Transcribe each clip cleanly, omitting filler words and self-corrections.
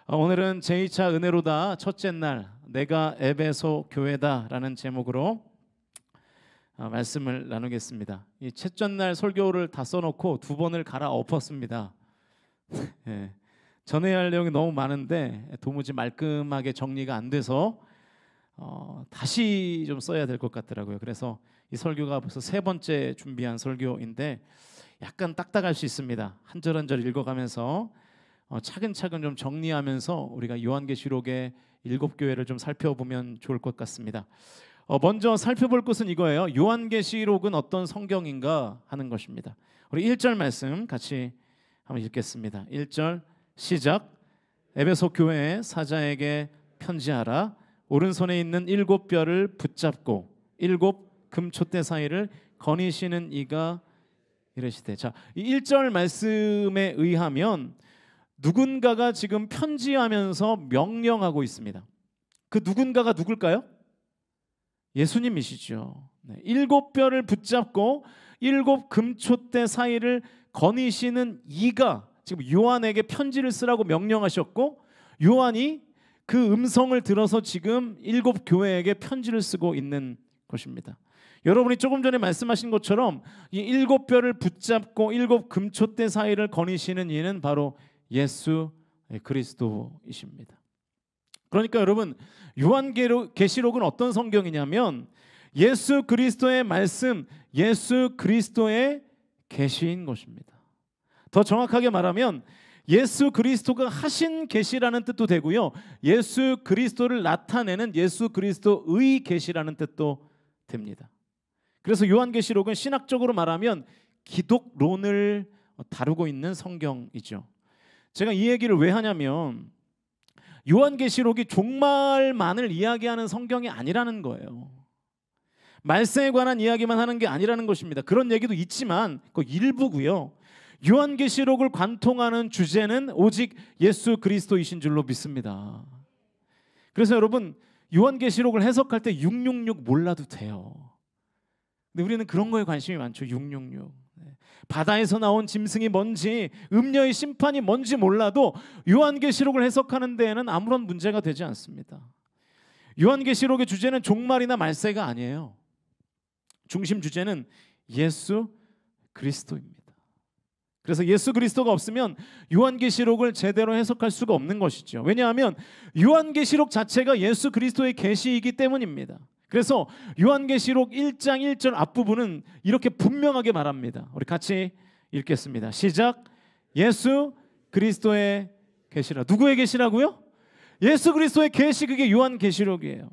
오늘은 제2차 은혜로다 첫째 날 내가 에베소 교회다 라는 제목으로 말씀을 나누겠습니다. 이 첫째 날 설교를 다 써놓고 두 번을 갈아엎었습니다. 예, 전해야 할 내용이 너무 많은데 도무지 말끔하게 정리가 안 돼서 다시 좀 써야 될 것 같더라고요. 그래서 이 설교가 벌써 세 번째 준비한 설교인데 약간 딱딱할 수 있습니다. 한 절 한 절 읽어가면서 차근차근 좀 정리하면서 우리가 요한계시록의 7교회를 좀 살펴보면 좋을 것 같습니다. 먼저 살펴볼 것은 이거예요. 요한계시록은 어떤 성경인가 하는 것입니다. 우리 1절 말씀 같이 한번 읽겠습니다. 1절 시작. 에베소 교회의 사자에게 편지하라. 오른손에 있는 7뼈를 붙잡고 7 금촛대 사이를 거니시는 이가 이르시되. 자, 이 1절 말씀에 의하면 누군가가 지금 편지하면서 명령하고 있습니다. 그 누군가가 누굴까요? 예수님이시죠. 7뼈를 붙잡고 7 금촛대 사이를 거니시는 이가 지금 요한에게 편지를 쓰라고 명령하셨고, 요한이 그 음성을 들어서 지금 7 교회에게 편지를 쓰고 있는 것입니다. 여러분이 조금 전에 말씀하신 것처럼 이 7뼈를 붙잡고 7 금촛대 사이를 거니시는 이는 바로 예수 그리스도이십니다. 그러니까 여러분, 요한계시록은 어떤 성경이냐면 예수 그리스도의 말씀, 예수 그리스도의 계시인 것입니다. 더 정확하게 말하면 예수 그리스도가 하신 계시라는 뜻도 되고요, 예수 그리스도를 나타내는 예수 그리스도의 계시라는 뜻도 됩니다. 그래서 요한계시록은 신학적으로 말하면 기독론을 다루고 있는 성경이죠. 제가 이 얘기를 왜 하냐면 요한계시록이 종말만을 이야기하는 성경이 아니라는 거예요. 말세에 관한 이야기만 하는 게 아니라는 것입니다. 그런 얘기도 있지만 그 일부고요. 요한계시록을 관통하는 주제는 오직 예수 그리스도이신 줄로 믿습니다. 그래서 여러분, 요한계시록을 해석할 때 666 몰라도 돼요. 근데 우리는 그런 거에 관심이 많죠. 666. 바다에서 나온 짐승이 뭔지, 음녀의 심판이 뭔지 몰라도 요한계시록을 해석하는 데에는 아무런 문제가 되지 않습니다. 요한계시록의 주제는 종말이나 말세가 아니에요. 중심 주제는 예수 그리스도입니다. 그래서 예수 그리스도가 없으면 요한계시록을 제대로 해석할 수가 없는 것이죠. 왜냐하면 요한계시록 자체가 예수 그리스도의 계시이기 때문입니다. 그래서 요한계시록 1장 1절 앞부분은 이렇게 분명하게 말합니다. 우리 같이 읽겠습니다. 시작. 예수 그리스도의 계시라. 누구의 계시라고요? 예수 그리스도의 계시, 그게 요한계시록이에요.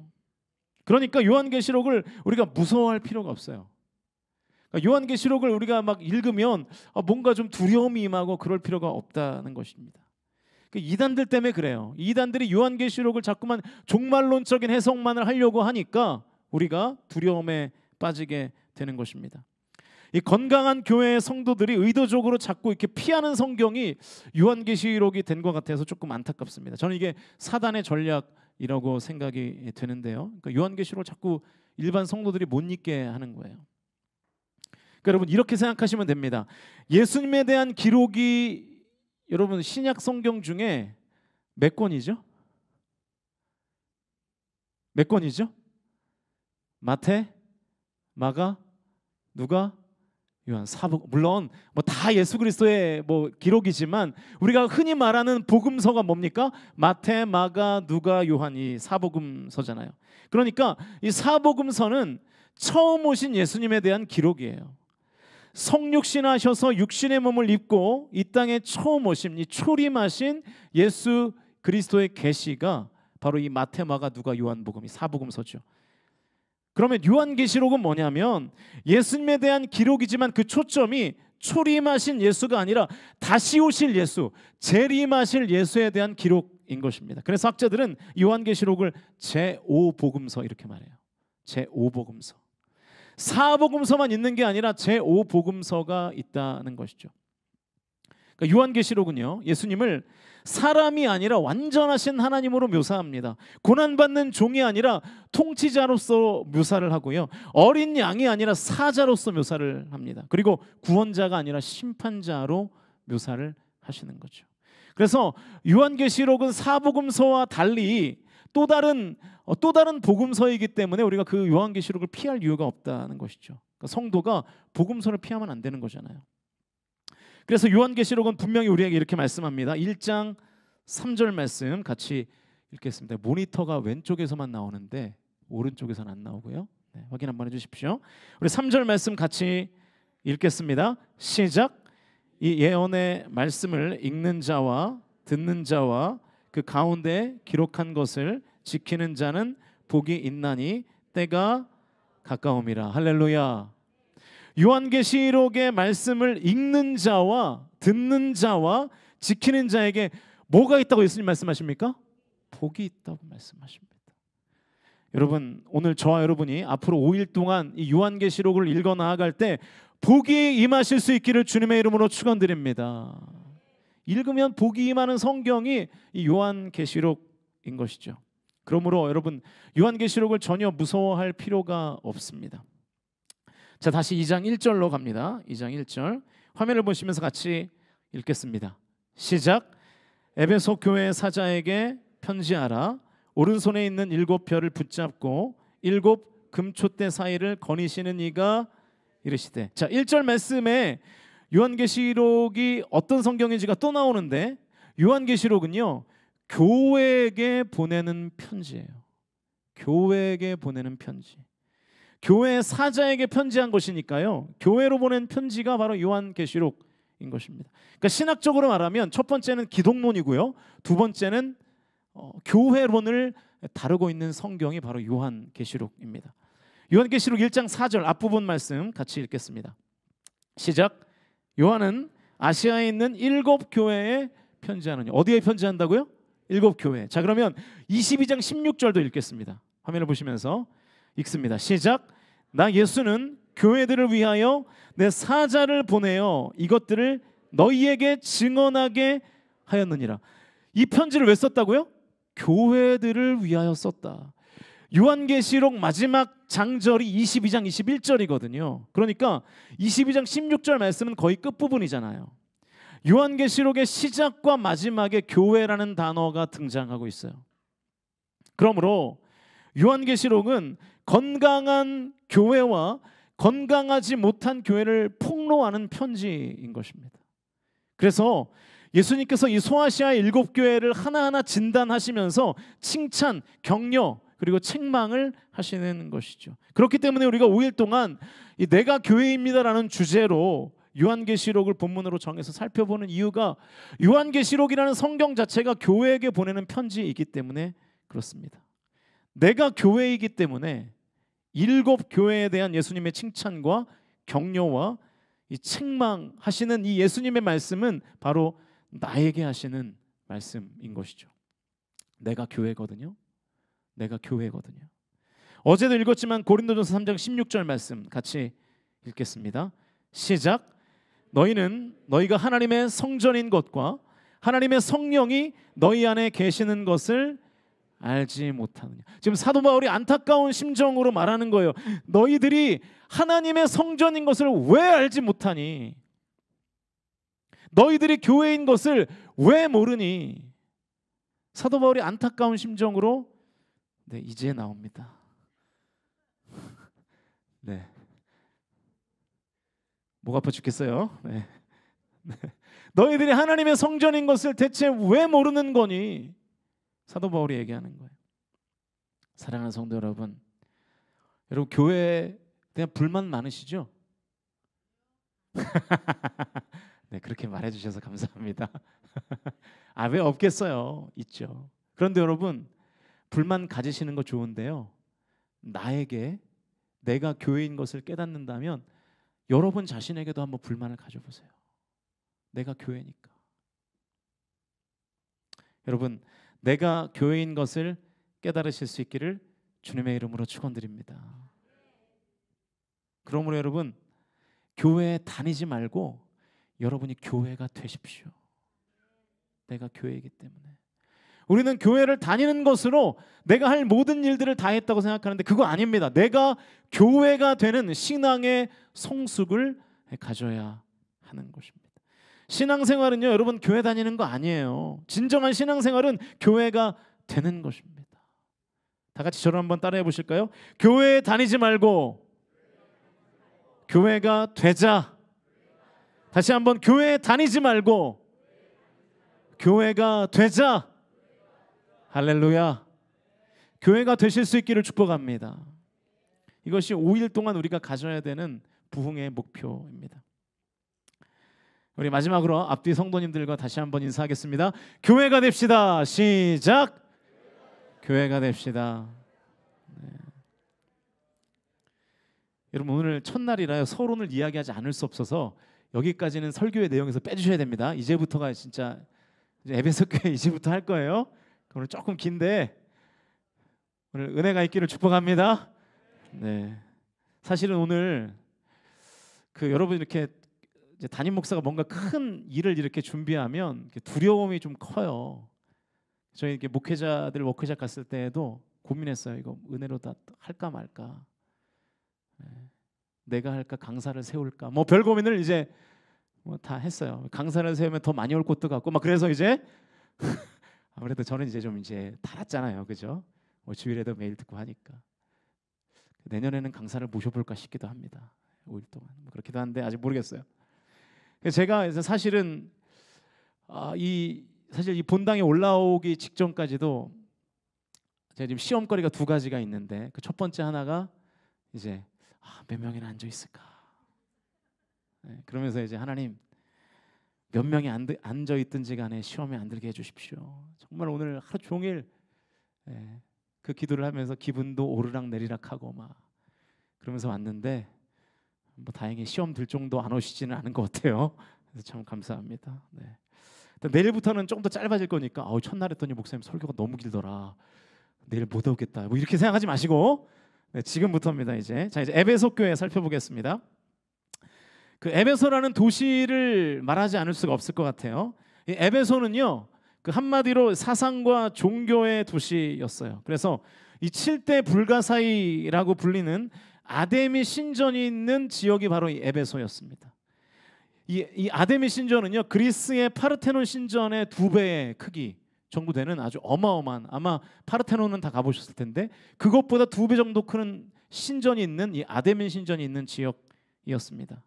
그러니까 요한계시록을 우리가 무서워할 필요가 없어요. 그러니까 요한계시록을 우리가 막 읽으면 뭔가 좀 두려움이 임하고 그럴 필요가 없다는 것입니다. 이단들 때문에 그래요. 이단들이 요한계시록을 자꾸만 종말론적인 해석만을 하려고 하니까 우리가 두려움에 빠지게 되는 것입니다. 이 건강한 교회의 성도들이 의도적으로 자꾸 이렇게 피하는 성경이 요한계시록이 된 것 같아서 조금 안타깝습니다. 저는 이게 사단의 전략이라고 생각이 되는데요. 그러니까 요한계시록을 자꾸 일반 성도들이 못 읽게 하는 거예요. 그러니까 여러분, 이렇게 생각하시면 됩니다. 예수님에 대한 기록이 여러분 신약 성경 중에 몇 권이죠? 몇 권이죠? 마태, 마가, 누가, 요한, 사복음. 물론 뭐 다 예수 그리스도의 기록이지만 우리가 흔히 말하는 복음서가 뭡니까? 마태, 마가, 누가, 요한, 이 사복음서잖아요. 그러니까 이 사복음서는 처음 오신 예수님에 대한 기록이에요. 성육신하셔서 육신의 몸을 입고 이 땅에 처음 오신, 이 초림하신 예수 그리스도의 계시가 바로 이 마태, 마가, 누가, 요한복음, 이 사복음서죠. 그러면 요한계시록은 뭐냐면 예수님에 대한 기록이지만 그 초점이 초림하신 예수가 아니라 다시 오실 예수, 재림하실 예수에 대한 기록인 것입니다. 그래서 학자들은 요한계시록을 제5복음서 이렇게 말해요. 제5복음서. 사복음서만 있는 게 아니라 제5복음서가 있다는 것이죠. 그러니까 요한계시록은요, 예수님을 사람이 아니라 완전하신 하나님으로 묘사합니다. 고난받는 종이 아니라 통치자로서 묘사를 하고요, 어린 양이 아니라 사자로서 묘사를 합니다. 그리고 구원자가 아니라 심판자로 묘사를 하시는 거죠. 그래서 요한계시록은 사복음서와 달리 또 다른 복음서이기 때문에 우리가 그 요한계시록을 피할 이유가 없다는 것이죠. 그러니까 성도가 복음서를 피하면 안 되는 거잖아요. 그래서 요한계시록은 분명히 우리에게 이렇게 말씀합니다. 1장 3절 말씀 같이 읽겠습니다. 모니터가 왼쪽에서만 나오는데 오른쪽에서는 안 나오고요. 네, 확인 한번 해주십시오. 우리 3절 말씀 같이 읽겠습니다. 시작. 이 예언의 말씀을 읽는 자와 듣는 자와 그 가운데 기록한 것을 지키는 자는 복이 있나니 때가 가까움이라. 할렐루야. 요한계시록의 말씀을 읽는 자와 듣는 자와 지키는 자에게 뭐가 있다고 예수님 말씀하십니까? 복이 있다고 말씀하십니다. 여러분, 오늘 저와 여러분이 앞으로 5일 동안 이 요한계시록을 읽어 나아갈 때 복이 임하실 수 있기를 주님의 이름으로 축원드립니다. 읽으면 복이 임하는 성경이 이 요한계시록인 것이죠. 그러므로 여러분, 요한계시록을 전혀 무서워할 필요가 없습니다. 자, 다시 2장 1절로 갑니다. 2장 1절 화면을 보시면서 같이 읽겠습니다. 시작. 에베소 교회 사자에게 편지하라. 오른손에 있는 7별을 붙잡고 7 금촛대 사이를 거니시는 이가 이르시되. 자, 1절 말씀에 요한계시록이 어떤 성경인지가 또 나오는데, 요한계시록은요 교회에게 보내는 편지예요. 교회에게 보내는 편지. 교회 사자에게 편지한 것이니까요, 교회로 보낸 편지가 바로 요한계시록인 것입니다. 그러니까 신학적으로 말하면 첫 번째는 기독론이고요, 두 번째는 교회론을 다루고 있는 성경이 바로 요한계시록입니다. 요한계시록 1장 4절 앞부분 말씀 같이 읽겠습니다. 시작. 요한은 아시아에 있는 7 교회에 편지하느니. 어디에 편지한다고요? 7 교회. 자, 그러면 22장 16절도 읽겠습니다. 화면을 보시면서 읽습니다. 시작. 나 예수는 교회들을 위하여 내 사자를 보내어 이것들을 너희에게 증언하게 하였느니라. 이 편지를 왜 썼다고요? 교회들을 위하여 썼다. 요한계시록 마지막 장절이 22장 21절이거든요. 그러니까 22장 16절 말씀은 거의 끝부분이잖아요. 요한계시록의 시작과 마지막에 교회라는 단어가 등장하고 있어요. 그러므로 요한계시록은 건강한 교회와 건강하지 못한 교회를 폭로하는 편지인 것입니다. 그래서 예수님께서 이 소아시아의 7 교회를 하나하나 진단하시면서 칭찬, 격려, 그리고 책망을 하시는 것이죠. 그렇기 때문에 우리가 5일 동안 이 내가 교회입니다라는 주제로 요한계시록을 본문으로 정해서 살펴보는 이유가, 요한계시록이라는 성경 자체가 교회에게 보내는 편지이기 때문에 그렇습니다. 내가 교회이기 때문에 7 교회에 대한 예수님의 칭찬과 격려와 이 책망하시는 이 예수님의 말씀은 바로 나에게 하시는 말씀인 것이죠. 내가 교회거든요. 내가 교회거든요. 어제도 읽었지만 고린도전서 3장 16절 말씀 같이 읽겠습니다. 시작. 너희는 너희가 하나님의 성전인 것과 하나님의 성령이 너희 안에 계시는 것을 알지 못하느냐. 지금 사도 바울이 안타까운 심정으로 말하는 거예요. 너희들이 하나님의 성전인 것을 왜 알지 못하니? 너희들이 교회인 것을 왜 모르니? 사도 바울이 안타까운 심정으로 이제 나옵니다. 네, 목 아파 죽겠어요. 네. 너희들이 하나님의 성전인 것을 대체 왜 모르는 거니? 사도 바울이 얘기하는 거예요. 사랑하는 성도 여러분, 여러분 교회에 대한 불만 많으시죠? 네, 그렇게 말해주셔서 감사합니다. 아, 왜 없겠어요? 있죠. 그런데 여러분, 불만 가지시는 거 좋은데요, 나에게 내가 교회인 것을 깨닫는다면 여러분 자신에게도 한번 불만을 가져보세요. 내가 교회니까. 여러분, 내가 교회인 것을 깨달으실 수 있기를 주님의 이름으로 축원드립니다. 그러므로 여러분, 교회에 다니지 말고 여러분이 교회가 되십시오. 내가 교회이기 때문에. 우리는 교회를 다니는 것으로 내가 할 모든 일들을 다 했다고 생각하는데 그거 아닙니다. 내가 교회가 되는 신앙의 성숙을 가져야 하는 것입니다. 신앙생활은요, 여러분 교회 다니는 거 아니에요. 진정한 신앙생활은 교회가 되는 것입니다. 다 같이 저를 한번 따라해 보실까요? 교회 다니지 말고 교회가 되자. 다시 한번 교회 다니지 말고 교회가 되자. 할렐루야. 교회가 되실 수 있기를 축복합니다. 이것이 5일 동안 우리가 가져야 되는 부흥의 목표입니다. 우리 마지막으로 앞뒤 성도님들과 다시 한번 인사하겠습니다. 교회가 됩시다. 시작. 교회가 됩시다. 네. 여러분 오늘 첫날이라요. 서론을 이야기하지 않을 수 없어서 여기까지는 설교의 내용에서 빼주셔야 됩니다. 이제부터가 진짜 에베소 교회 이제부터 할 거예요. 오늘 조금 긴데 오늘 은혜가 있기를 축복합니다. 네. 사실은 오늘 여러분 이렇게 이제 담임 목사가 뭔가 큰 일을 이렇게 준비하면 두려움이 좀 커요. 저희 이렇게 목회자들 워크숍 갔을 때에도 고민했어요. 이거 은혜로 다 할까 말까. 네. 내가 할까 강사를 세울까. 뭐 별 고민을 이제 뭐 다 했어요. 강사를 세우면 더 많이 올 것도 같고 막 그래서 이제 아무래도 저는 이제 좀 이제 달았잖아요, 그죠? 뭐 주일에도 매일 듣고 하니까 내년에는 강사를 모셔볼까 싶기도 합니다. 5일 동안 뭐 그렇기도 한데 아직 모르겠어요. 제가 사실은 사실 이 본당에 올라오기 직전까지도 제가 지금 시험거리가 2가지가 있는데 그 첫 번째 하나가 이제 몇 명이나 앉아 있을까. 네, 그러면서 이제 하나님 몇 명이 앉아 있든지 간에 시험에 안 들게 해주십시오. 정말 오늘 하루 종일 그 기도를 하면서 기분도 오르락 내리락하고 막 그러면서 왔는데 뭐 다행히 시험 들 정도 안 오시지는 않은 것 같아요. 그래서 참 감사합니다. 네. 내일부터는 좀 더 짧아질 거니까 첫날 했더니 목사님 설교가 너무 길더라. 내일 못 오겠다. 뭐 이렇게 생각하지 마시고 지금부터입니다. 이제 에베소 교회 살펴보겠습니다. 그 에베소라는 도시를 말하지 않을 수가 없을 것 같아요. 이 에베소는요, 그 한마디로 사상과 종교의 도시였어요. 그래서 이 7대 불가사의라고 불리는 아데미 신전이 있는 지역이 바로 이 에베소였습니다. 이 아데미 신전은요, 그리스의 파르테논 신전의 2배의 크기 정도 되는 아주 어마어마한, 아마 파르테논은 다 가보셨을 텐데 그것보다 2배 정도 큰 신전이 있는 이 아데미 신전이 있는 지역이었습니다.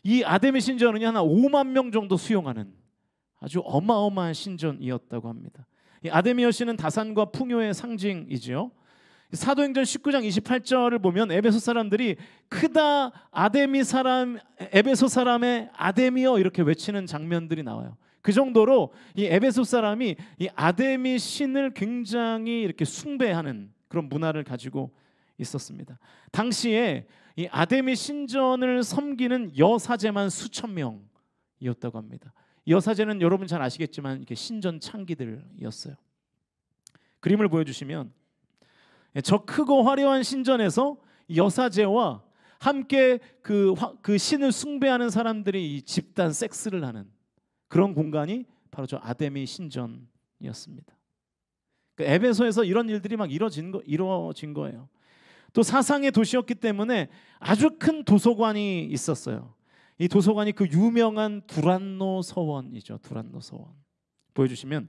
이 아데미 신전은 한 5만 명 정도 수용하는 아주 어마어마한 신전이었다고 합니다. 이 아데미 여신은 다산과 풍요의 상징이지요. 사도행전 19장 28절을 보면 에베소 사람들이 크다 아데미 사람 에베소 사람의 아데미여 이렇게 외치는 장면들이 나와요. 그 정도로 이 에베소 사람이 이 아데미 신을 굉장히 이렇게 숭배하는 그런 문화를 가지고 있었습니다. 당시에 이 아데미 신전을 섬기는 여사제만 수천 명이었다고 합니다. 여사제는 여러분 잘 아시겠지만 이렇게 신전 창기들이었어요. 그림을 보여주시면 저 크고 화려한 신전에서 여사제와 함께 그 신을 숭배하는 사람들이 이 집단 섹스를 하는 그런 공간이 바로 저 아데미 신전이었습니다. 그 에베소에서 이런 일들이 막 이루어진 거예요. 또 사상의 도시였기 때문에 아주 큰 도서관이 있었어요. 이 도서관이 그 유명한 두란노 서원이죠. 두란노 서원 보여주시면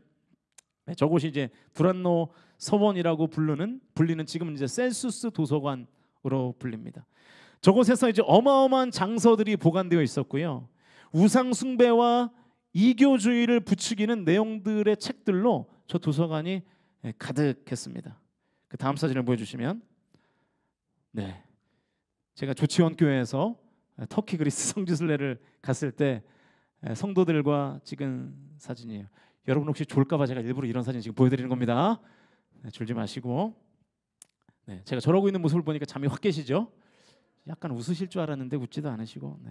저곳이 이제 두란노 서원이라고 불리는 지금은 이제 셀수스 도서관으로 불립니다. 저곳에서 이제 어마어마한 장서들이 보관되어 있었고요. 우상 숭배와 이교주의를 부추기는 내용들의 책들로 저 도서관이 가득했습니다. 그 다음 사진을 보여주시면 제가 조치원 교회에서 터키 그리스 성지순례를 갔을 때 성도들과 찍은 사진이에요. 여러분 혹시 졸까봐 제가 일부러 이런 사진 지금 보여드리는 겁니다. 졸지 마시고. 제가 저러고 있는 모습을 보니까 잠이 확 깨시죠? 약간 웃으실 줄 알았는데 웃지도 않으시고.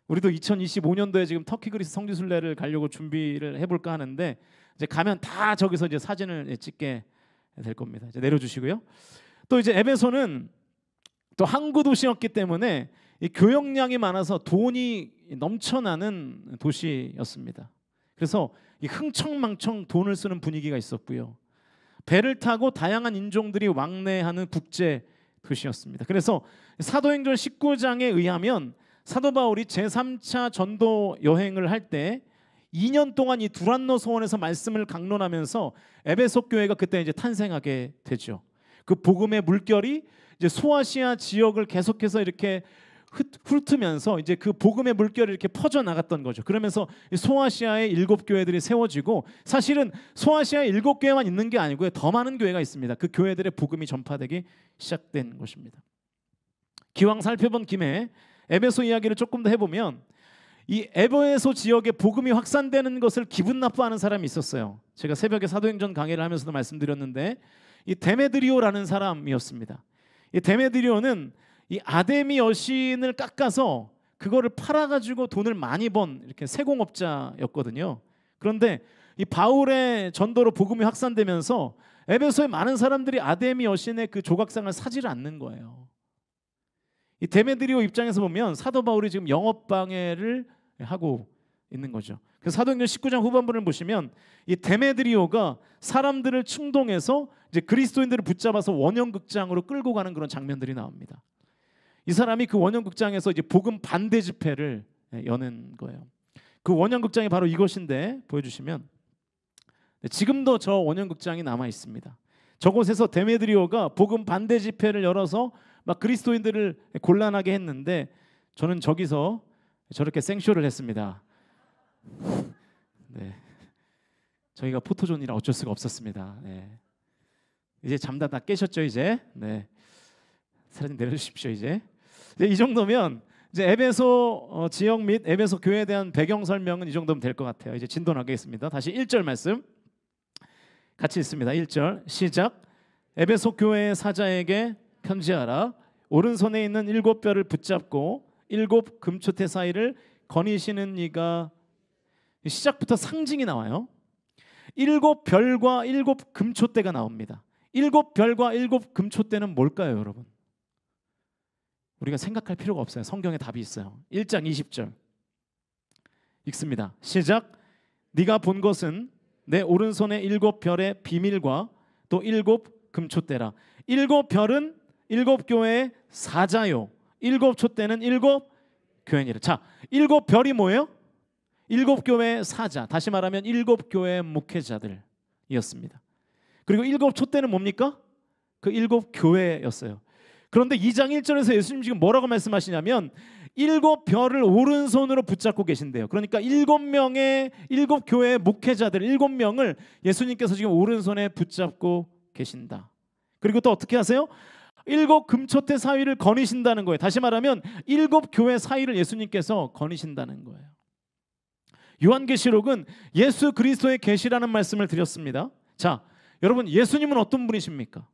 우리도 2025년도에 지금 터키 그리스 성지순례를 가려고 준비를 해볼까 하는데 이제 가면 다 저기서 이제 사진을 찍게 될 겁니다. 이제 내려주시고요. 또 이제 에베소는 또 항구 도시였기 때문에 이 교역량이 많아서 돈이 넘쳐나는 도시였습니다. 그래서 이 흥청망청 돈을 쓰는 분위기가 있었고요. 배를 타고 다양한 인종들이 왕래하는 국제 도시였습니다. 그래서 사도행전 19장에 의하면 사도 바울이 제3차 전도 여행을 할 때 2년 동안 이 두란노 소원에서 말씀을 강론하면서 에베소 교회가 그때 이제 탄생하게 되죠. 그 복음의 물결이 이제 소아시아 지역을 계속해서 이렇게 훑으면서 이제 그 복음의 물결이 이렇게 퍼져 나갔던 거죠. 그러면서 소아시아의 7교회들이 세워지고, 사실은 소아시아에 7교회만 있는 게 아니고요, 더 많은 교회가 있습니다. 그 교회들의 복음이 전파되기 시작된 것입니다. 기왕 살펴본 김에 에베소 이야기를 조금 더 해보면, 이 에베소 지역에 복음이 확산되는 것을 기분 나빠하는 사람이 있었어요. 제가 새벽에 사도행전 강의를 하면서도 말씀드렸는데, 이 데메드리오라는 사람이었습니다. 이 데메드리오는 이 아데미 여신을 깎아서 그거를 팔아가지고 돈을 많이 번 이렇게 세공업자였거든요. 그런데 이 바울의 전도로 복음이 확산되면서 에베소의 많은 사람들이 아데미 여신의 그 조각상을 사지를 않는 거예요. 이 데메드리오 입장에서 보면 사도 바울이 지금 영업 방해를 하고 있는 거죠. 그래서 사도행전 19장 후반부를 보시면 이 데메드리오가 사람들을 충동해서 이제 그리스도인들을 붙잡아서 원형극장으로 끌고 가는 그런 장면들이 나옵니다. 이 사람이 그 원형극장에서 이제 복음 반대 집회를 여는 거예요. 그 원형극장이 바로 이것인데, 보여주시면 지금도 저 원형극장이 남아 있습니다. 저곳에서 데메드리오가 복음 반대 집회를 열어서 막 그리스도인들을 곤란하게 했는데, 저는 저기서 저렇게 생쇼를 했습니다. 네, 저희가 포토존이라 어쩔 수가 없었습니다. 네. 이제 잠다 다 깨셨죠 이제? 네. 사진 내려주십시오 이제. 네, 이 정도면 이제 에베소 지역 및 에베소 교회에 대한 배경 설명은 이 정도면 될 것 같아요. 이제 진도나가겠습니다. 다시 1절 말씀 같이 읽습니다. 1절 시작. 에베소 교회의 사자에게 편지하라. 오른손에 있는 7뼈를 붙잡고 7 금초대 사이를 거니시는 이가, 시작부터 상징이 나와요. 7별과 7 금초대가 나옵니다. 7별과 7 금초대는 뭘까요, 여러분? 우리가 생각할 필요가 없어요. 성경에 답이 있어요. 1장 20절 읽습니다. 시작. 네가 본 것은 내 오른손의 7별의 비밀과 또 7 금초대라. 7별은 7교회의 사자요, 7촛대는 7교회니라. 자, 7별이 뭐예요? 7교회의 사자, 다시 말하면 7교회의 목회자들이었습니다. 그리고 7촛대는 뭡니까? 그 7교회였어요. 그런데 2장 1절에서 예수님 지금 뭐라고 말씀하시냐면 7별을 오른손으로 붙잡고 계신대요. 그러니까 7명의 7교회의 목회자들 7명을 예수님께서 지금 오른손에 붙잡고 계신다. 그리고 또 어떻게 하세요? 7 금초대 사위를 거니신다는 거예요. 다시 말하면 7교회 사위를 예수님께서 거니신다는 거예요. 요한계시록은 예수 그리스도의 계시라는 말씀을 드렸습니다. 자, 여러분, 예수님은 어떤 분이십니까?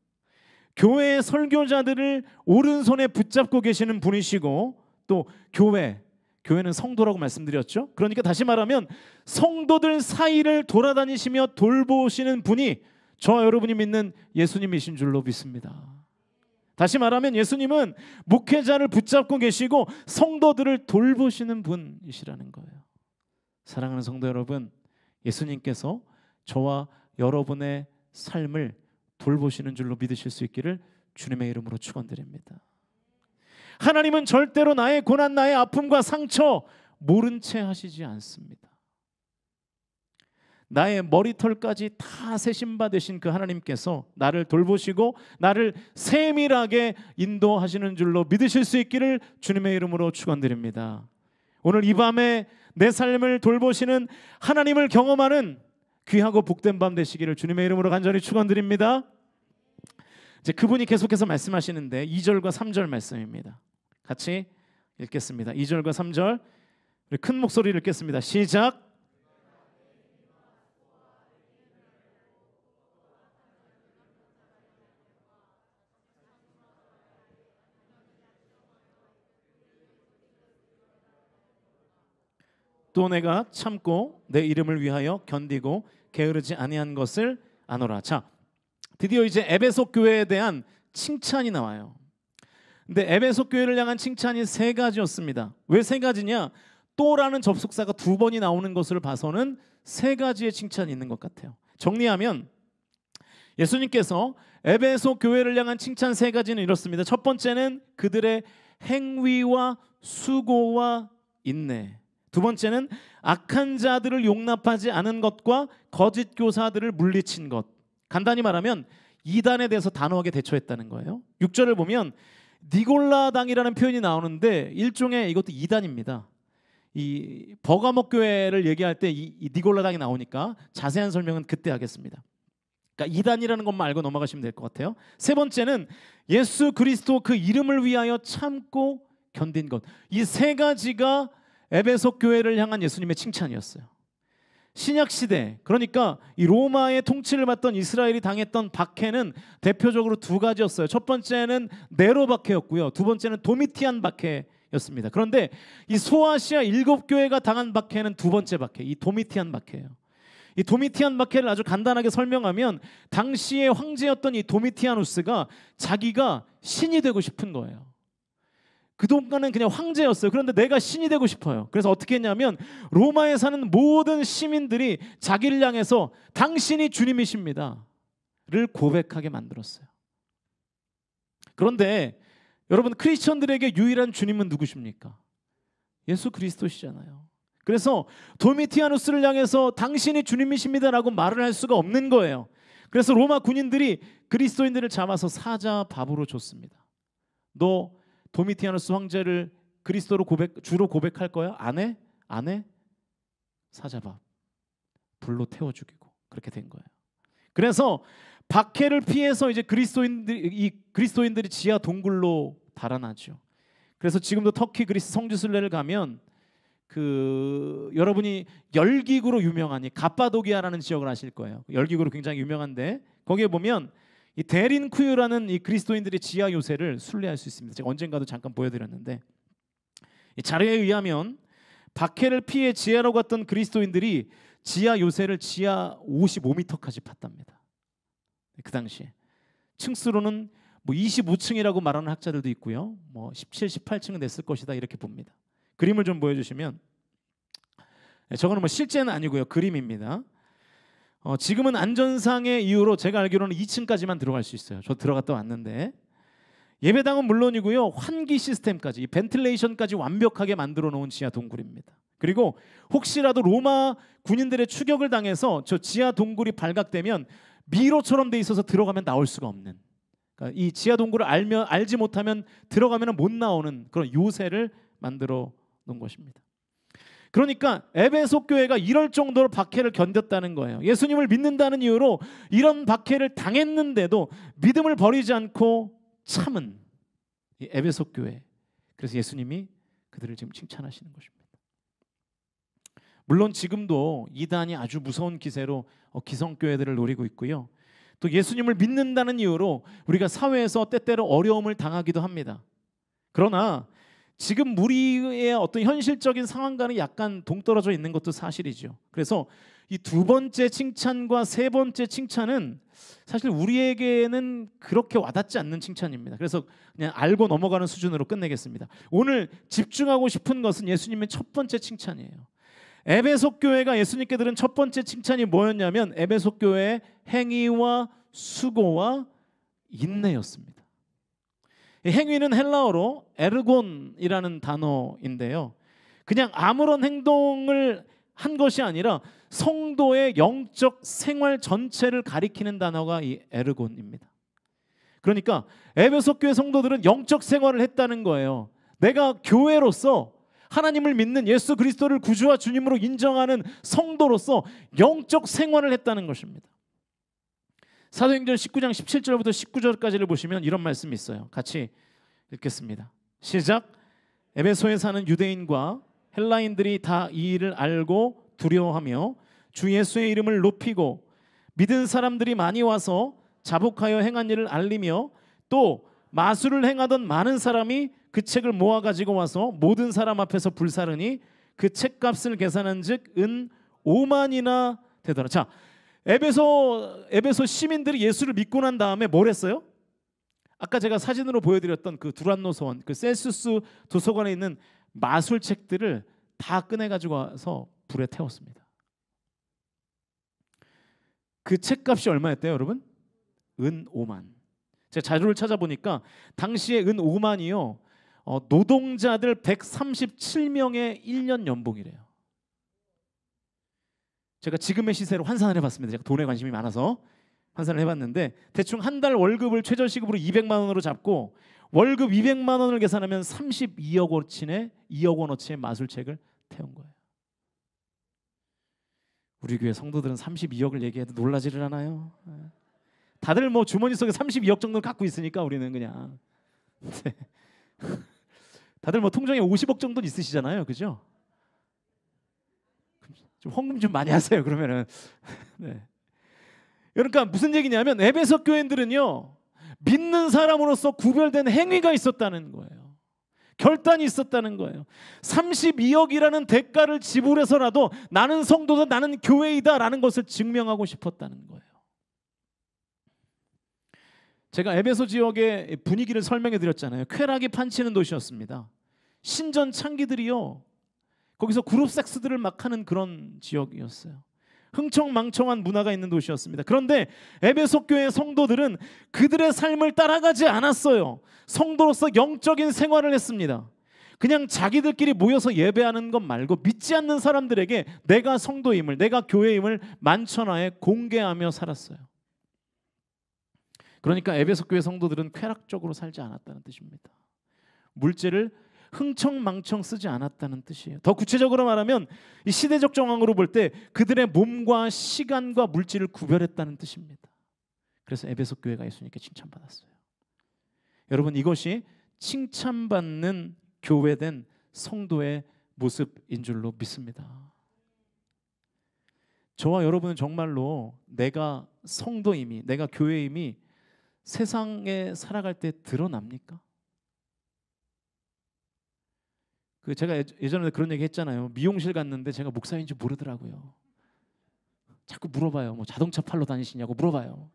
교회의 설교자들을 오른손에 붙잡고 계시는 분이시고, 또 교회는 성도라고 말씀드렸죠. 그러니까 다시 말하면 성도들 사이를 돌아다니시며 돌보시는 분이 저와 여러분이 믿는 예수님이신 줄로 믿습니다. 다시 말하면 예수님은 목회자를 붙잡고 계시고 성도들을 돌보시는 분이시라는 거예요. 사랑하는 성도 여러분, 예수님께서 저와 여러분의 삶을 돌보시는 줄로 믿으실 수 있기를 주님의 이름으로 축원드립니다. 하나님은 절대로 나의 고난, 나의 아픔과 상처 모른 채 하시지 않습니다. 나의 머리털까지 다 세심받으신 그 하나님께서 나를 돌보시고 나를 세밀하게 인도하시는 줄로 믿으실 수 있기를 주님의 이름으로 축원드립니다. 오늘 이 밤에 내 삶을 돌보시는 하나님을 경험하는 귀하고 복된 밤 되시기를 주님의 이름으로 간절히 축원드립니다. 이제 그분이 계속해서 말씀하시는데 2절과 3절 말씀입니다. 같이 읽겠습니다. 2절과 3절 큰 목소리를 읽겠습니다. 시작. 또 내가 참고 내 이름을 위하여 견디고 게으르지 아니한 것을 아노라. 자, 드디어 이제 에베소 교회에 대한 칭찬이 나와요. 근데 에베소 교회를 향한 칭찬이 3가지였습니다. 왜 3가지냐? 또라는 접속사가 2번이 나오는 것을 봐서는 3가지의 칭찬이 있는 것 같아요. 정리하면 예수님께서 에베소 교회를 향한 칭찬 3가지는 이렇습니다. 첫 번째는 그들의 행위와 수고와 인내. 두 번째는 악한 자들을 용납하지 않은 것과 거짓 교사들을 물리친 것. 간단히 말하면 이단에 대해서 단호하게 대처했다는 거예요. 6절을 보면 니골라당이라는 표현이 나오는데 일종의 이것도 이단입니다. 이 버가목 교회를 얘기할 때 이 니골라당이 나오니까 자세한 설명은 그때 하겠습니다. 그러니까 이단이라는 것만 알고 넘어가시면 될 것 같아요. 세 번째는 예수 그리스도 그 이름을 위하여 참고 견딘 것. 이 세 가지가 에베소 교회를 향한 예수님의 칭찬이었어요. 신약 시대, 그러니까 이 로마의 통치를 받던 이스라엘이 당했던 박해는 대표적으로 두 가지였어요. 첫 번째는 네로 박해였고요. 두 번째는 도미티안 박해였습니다. 그런데 이 소아시아 7교회가 당한 박해는 두 번째 박해, 이 도미티안 박해예요. 이 도미티안 박해를 아주 간단하게 설명하면 당시의 황제였던 이 도미티아누스가 자기가 신이 되고 싶은 거예요. 그동안은 그냥 황제였어요. 그런데 내가 신이 되고 싶어요. 그래서 어떻게 했냐면 로마에 사는 모든 시민들이 자기를 향해서 당신이 주님이십니다 를 고백하게 만들었어요. 그런데 여러분, 크리스천들에게 유일한 주님은 누구십니까? 예수 그리스도시잖아요. 그래서 도미티아누스를 향해서 당신이 주님이십니다라고 말을 할 수가 없는 거예요. 그래서 로마 군인들이 그리스도인들을 잡아서 사자밥으로 줬습니다. 너 도미티아누스 황제를 그리스도로 주로 고백할 거야? 안 해? 안 해? 사자밥 불로 태워 죽이고 그렇게 된 거예요. 그래서 박해를 피해서 이제 그리스도인들이 지하 동굴로 달아나죠. 그래서 지금도 터키 그리스 성지순례를 가면 여러분이 열기구로 유명한 이 갑바도기아라는 지역을 아실 거예요. 열기구로 굉장히 유명한데 거기에 보면 이 데린쿠유라는 이 그리스도인들의 지하 요새를 순례할 수 있습니다. 제가 언젠가도 잠깐 보여드렸는데 이 자료에 의하면 박해를 피해 지하로 갔던 그리스도인들이 지하 요새를 지하 55m까지 팠답니다. 그 당시에 층수로는 뭐 25층이라고 말하는 학자들도 있고요. 뭐 17, 18층은 됐을 것이다 이렇게 봅니다. 그림을 좀 보여주시면 저거는 뭐 실제는 아니고요. 그림입니다. 지금은 안전상의 이유로 제가 알기로는 2층까지만 들어갈 수 있어요. 저 들어갔다 왔는데 예배당은 물론이고요. 환기 시스템까지, 벤틸레이션까지 완벽하게 만들어 놓은 지하 동굴입니다. 그리고 혹시라도 로마 군인들의 추격을 당해서 저 지하 동굴이 발각되면 미로처럼 돼 있어서 들어가면 나올 수가 없는, 그러니까 이 지하 동굴을 알지 못하면 들어가면 못 나오는 그런 요새를 만들어 놓은 것입니다. 그러니까 에베소 교회가 이럴 정도로 박해를 견뎠다는 거예요. 예수님을 믿는다는 이유로 이런 박해를 당했는데도 믿음을 버리지 않고 참은 이 에베소 교회. 그래서 예수님이 그들을 지금 칭찬하시는 것입니다. 물론 지금도 이단이 아주 무서운 기세로 기성교회들을 노리고 있고요. 또 예수님을 믿는다는 이유로 우리가 사회에서 때때로 어려움을 당하기도 합니다. 그러나 지금 우리의 어떤 현실적인 상황과는 약간 동떨어져 있는 것도 사실이죠. 그래서 이 두 번째 칭찬과 세 번째 칭찬은 사실 우리에게는 그렇게 와닿지 않는 칭찬입니다. 그래서 그냥 알고 넘어가는 수준으로 끝내겠습니다. 오늘 집중하고 싶은 것은 예수님의 첫 번째 칭찬이에요. 에베소 교회가 예수님께 들은 첫 번째 칭찬이 뭐였냐면 에베소 교회의 행위와 수고와 인내였습니다. 이 행위는 헬라어로 에르곤이라는 단어인데요. 그냥 아무런 행동을 한 것이 아니라 성도의 영적 생활 전체를 가리키는 단어가 이 에르곤입니다. 그러니까 에베소 교회 성도들은 영적 생활을 했다는 거예요. 내가 교회로서 하나님을 믿는 예수 그리스도를 구주와 주님으로 인정하는 성도로서 영적 생활을 했다는 것입니다. 사도행전 19장 17절부터 19절까지를 보시면 이런 말씀이 있어요. 같이 읽겠습니다. 시작. 에베소에 사는 유대인과 헬라인들이 다 이 일을 알고 두려워하며 주 예수의 이름을 높이고 믿은 사람들이 많이 와서 자복하여 행한 일을 알리며 또 마술을 행하던 많은 사람이 그 책을 모아 가지고 와서 모든 사람 앞에서 불사르니 그 책값을 계산한즉 은 5만이나 되더라. 자, 에베소 시민들이 예수를 믿고 난 다음에 뭘 했어요? 아까 제가 사진으로 보여드렸던 그 두란노 서원, 그 셀수스 도서관에 있는 마술책들을 다 꺼내 가지고 와서 불에 태웠습니다. 그 책값이 얼마였대요, 여러분? 은 5만. 제가 자료를 찾아보니까 당시에 은 5만이요. 노동자들 137명의 1년 연봉이래요. 제가 지금의 시세로 환산을 해봤습니다. 제가 돈에 관심이 많아서 환산을 해봤는데 대충 한 달 월급을 최저시급으로 200만 원으로 잡고 월급 200만 원을 계산하면 32억 원어치의 2억 원어치의 마술책을 태운 거예요. 우리 교회 성도들은 32억을 얘기해도 놀라지를 않아요. 다들 뭐 주머니 속에 32억 정도를 갖고 있으니까 우리는 그냥 다들 뭐 통장에 50억 정도는 있으시잖아요, 그죠? 좀 헌금 좀 많이 하세요. 그러면은 네. 그러니까 무슨 얘기냐면 에베소 교인들은요 믿는 사람으로서 구별된 행위가 있었다는 거예요. 결단이 있었다는 거예요. 32억이라는 대가를 지불해서라도 나는 성도다, 나는 교회이다라는 것을 증명하고 싶었다는 거예요. 제가 에베소 지역의 분위기를 설명해 드렸잖아요. 쾌락이 판치는 도시였습니다. 신전 창기들이요 거기서 그룹 섹스들을 막 하는 그런 지역이었어요. 흥청망청한 문화가 있는 도시였습니다. 그런데 에베소 교회 성도들은 그들의 삶을 따라가지 않았어요. 성도로서 영적인 생활을 했습니다. 그냥 자기들끼리 모여서 예배하는 것 말고 믿지 않는 사람들에게 내가 성도임을, 내가 교회임을 만천하에 공개하며 살았어요. 그러니까 에베소 교회 성도들은 쾌락적으로 살지 않았다는 뜻입니다. 물질을 흥청망청 쓰지 않았다는 뜻이에요. 더 구체적으로 말하면 이 시대적 정황으로 볼 때 그들의 몸과 시간과 물질을 구별했다는 뜻입니다. 그래서 에베소 교회가 예수님께 칭찬받았어요. 여러분 이것이 칭찬받는 교회된 성도의 모습인 줄로 믿습니다. 저와 여러분은 정말로 내가 성도임이, 내가 교회임이 세상에 살아갈 때 드러납니까? 제가 예전에 그런 얘기 했잖아요. 미용실 갔는데 제가 목사인지 모르더라고요. 자꾸 물어봐요. 뭐 자동차 팔러 다니시냐고 물어봐요.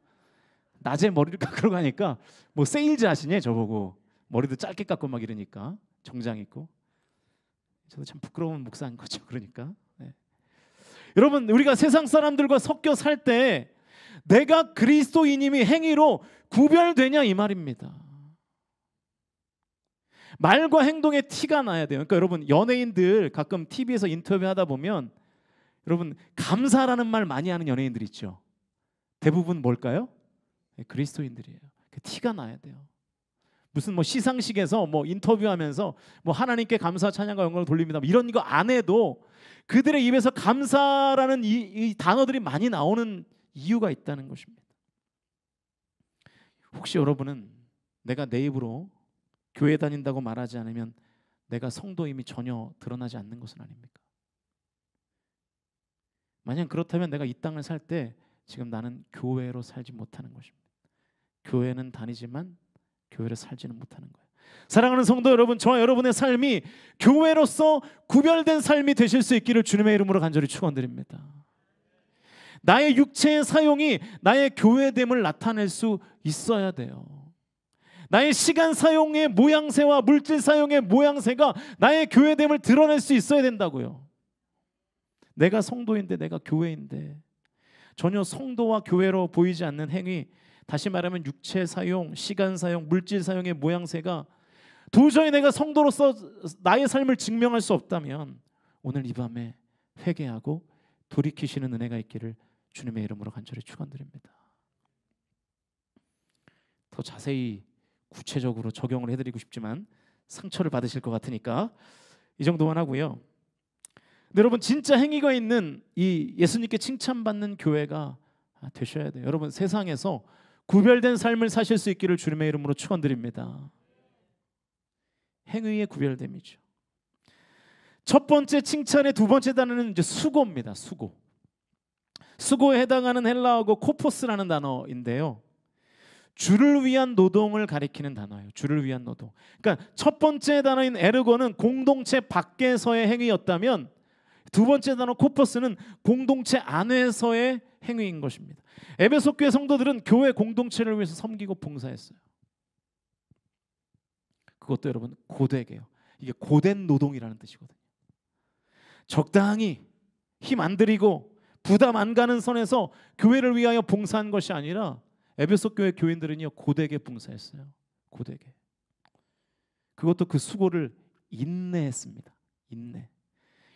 낮에 머리를 깎으러 가니까 뭐 세일즈 하시냐 저보고. 머리도 짧게 깎고 막 이러니까 정장 입고. 저도 참 부끄러운 목사인 거죠. 그러니까 네. 여러분 우리가 세상 사람들과 섞여 살 때 내가 그리스도인임이 행위로 구별되냐 이 말입니다. 말과 행동에 티가 나야 돼요. 그러니까 여러분 연예인들 가끔 TV에서 인터뷰하다 보면 여러분 감사라는 말 많이 하는 연예인들 있죠. 대부분 뭘까요? 네, 그리스도인들이에요. 티가 나야 돼요. 무슨 뭐 시상식에서 뭐 인터뷰하면서 뭐 하나님께 감사 찬양과 영광을 돌립니다. 이런 거 안 해도 그들의 입에서 감사라는 이 단어들이 많이 나오는 이유가 있다는 것입니다. 혹시 여러분은 내가 내 입으로 교회 다닌다고 말하지 않으면 내가 성도임이 전혀 드러나지 않는 것은 아닙니까? 만약 그렇다면 내가 이 땅을 살 때 지금 나는 교회로 살지 못하는 것입니다. 교회는 다니지만 교회를 살지는 못하는 거예요. 사랑하는 성도 여러분, 저와 여러분의 삶이 교회로서 구별된 삶이 되실 수 있기를 주님의 이름으로 간절히 축원드립니다. 나의 육체의 사용이 나의 교회됨을 나타낼 수 있어야 돼요. 나의 시간 사용의 모양새와 물질 사용의 모양새가 나의 교회됨을 드러낼 수 있어야 된다고요. 내가 성도인데 내가 교회인데 전혀 성도와 교회로 보이지 않는 행위, 다시 말하면 육체 사용, 시간 사용, 물질 사용의 모양새가 도저히 내가 성도로서 나의 삶을 증명할 수 없다면 오늘 이 밤에 회개하고 돌이키시는 은혜가 있기를 주님의 이름으로 간절히 축원드립니다. 더 자세히 구체적으로 적용을 해드리고 싶지만 상처를 받으실 것 같으니까 이 정도만 하고요. 근데 여러분 진짜 행위가 있는 이 예수님께 칭찬받는 교회가 되셔야 돼요. 여러분 세상에서 구별된 삶을 사실 수 있기를 주님의 이름으로 축원드립니다. 행위의 구별됨이죠. 첫 번째 칭찬의 두 번째 단어는 이제 수고입니다. 수고. 수고에 해당하는 헬라어고 코포스라는 단어인데요. 주를 위한 노동을 가리키는 단어예요. 주를 위한 노동. 그러니까 첫 번째 단어인 에르고는 공동체 밖에서의 행위였다면 두 번째 단어 코포스는 공동체 안에서의 행위인 것입니다. 에베소 교회 성도들은 교회 공동체를 위해서 섬기고 봉사했어요. 그것도 여러분 고되게요. 이게 고된 노동이라는 뜻이거든요. 적당히 힘 안 들이고 부담 안 가는 선에서 교회를 위하여 봉사한 것이 아니라 에베소 교회 교인들은요 고되게 봉사했어요. 고되게. 그것도 그 수고를 인내했습니다. 인내.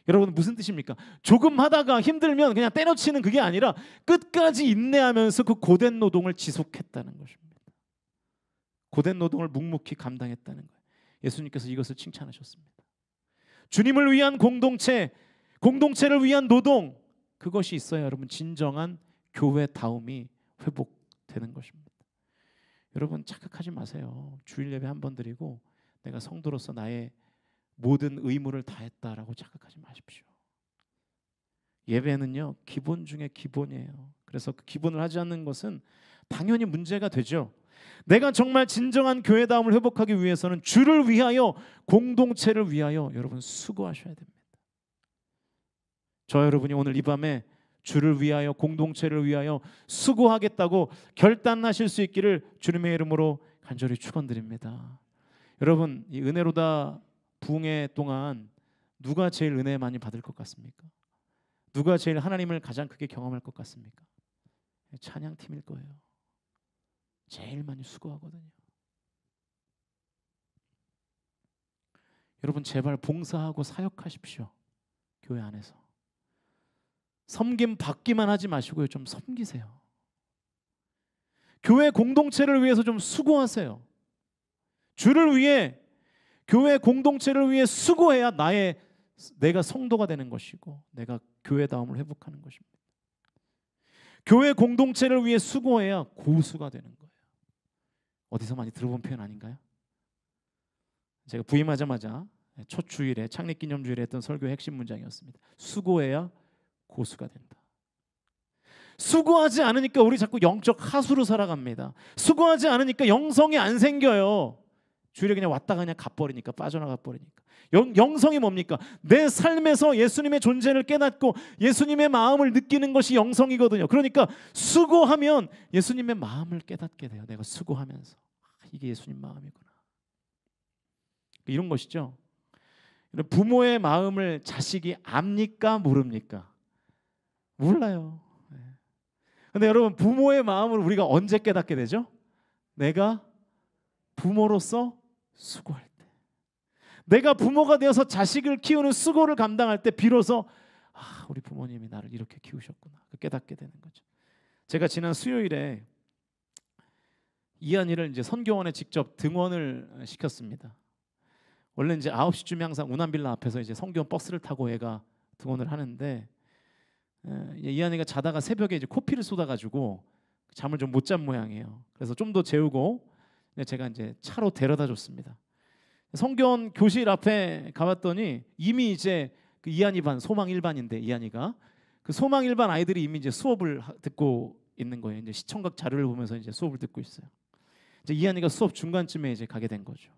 여러분 무슨 뜻입니까? 조금 하다가 힘들면 그냥 때려치는 그게 아니라 끝까지 인내하면서 그 고된 노동을 지속했다는 것입니다. 고된 노동을 묵묵히 감당했다는 거예요. 예수님께서 이것을 칭찬하셨습니다. 주님을 위한 공동체, 공동체를 위한 노동, 그것이 있어야 여러분 진정한 교회다움이 회복되는 것입니다. 여러분 착각하지 마세요. 주일 예배 한 번 드리고 내가 성도로서 나의 모든 의무를 다했다라고 착각하지 마십시오. 예배는요 기본 중에 기본이에요. 그래서 그 기본을 하지 않는 것은 당연히 문제가 되죠. 내가 정말 진정한 교회다움을 회복하기 위해서는 주를 위하여, 공동체를 위하여 여러분 수고하셔야 됩니다. 저 여러분이 오늘 이 밤에 주를 위하여, 공동체를 위하여 수고하겠다고 결단하실 수 있기를 주님의 이름으로 간절히 축원드립니다. 여러분 이 은혜로다 부흥회 동안 누가 제일 은혜 많이 받을 것 같습니까? 누가 제일 하나님을 가장 크게 경험할 것 같습니까? 찬양팀일 거예요. 제일 많이 수고하거든요. 여러분 제발 봉사하고 사역하십시오. 교회 안에서 섬김 받기만 하지 마시고요, 좀 섬기세요. 교회 공동체를 위해서 좀 수고하세요. 주를 위해, 교회 공동체를 위해 수고해야 내가 성도가 되는 것이고 내가 교회다움을 회복하는 것입니다. 교회 공동체를 위해 수고해야 고수가 되는 거예요. 어디서 많이 들어본 표현 아닌가요? 제가 부임하자마자 첫 주일에, 창립기념주일에 했던 설교의 핵심 문장이었습니다. 수고해야 고수가 된다. 수고하지 않으니까 우리 자꾸 영적 하수로 살아갑니다. 수고하지 않으니까 영성이 안 생겨요. 주일에 그냥 왔다가 그냥 가버리니까, 빠져나가 버리니까. 영성이 뭡니까? 내 삶에서 예수님의 존재를 깨닫고 예수님의 마음을 느끼는 것이 영성이거든요. 그러니까 수고하면 예수님의 마음을 깨닫게 돼요. 내가 수고하면서 이게 예수님 마음이구나. 이런 것이죠. 부모의 마음을 자식이 압니까? 모릅니까? 몰라요. 근데 여러분 부모의 마음을 우리가 언제 깨닫게 되죠? 내가 부모로서 수고할 때, 내가 부모가 되어서 자식을 키우는 수고를 감당할 때 비로소 우리 부모님이 나를 이렇게 키우셨구나 깨닫게 되는 거죠. 제가 지난 수요일에 이한이를 이제 선교원에 직접 등원을 시켰습니다. 원래 이제 9시쯤에 항상 운암빌라 앞에서 이제 선교원 버스를 타고 애가 등원을 하는데 이한이가 자다가 새벽에 이제 코피를 쏟아가지고 잠을 좀 못 잔 모양이에요. 그래서 좀 더 재우고 제가 이제 차로 데려다 줬습니다. 성교원 교실 앞에 가봤더니 이미 이제 그 이한이 반, 소망 1반인데 이한이가 그 소망 1반 아이들이 이미 이제 수업을 듣고 있는 거예요. 이제 시청각 자료를 보면서 이제 수업을 듣고 있어요. 이제 이한이가 수업 중간쯤에 이제 가게 된 거죠.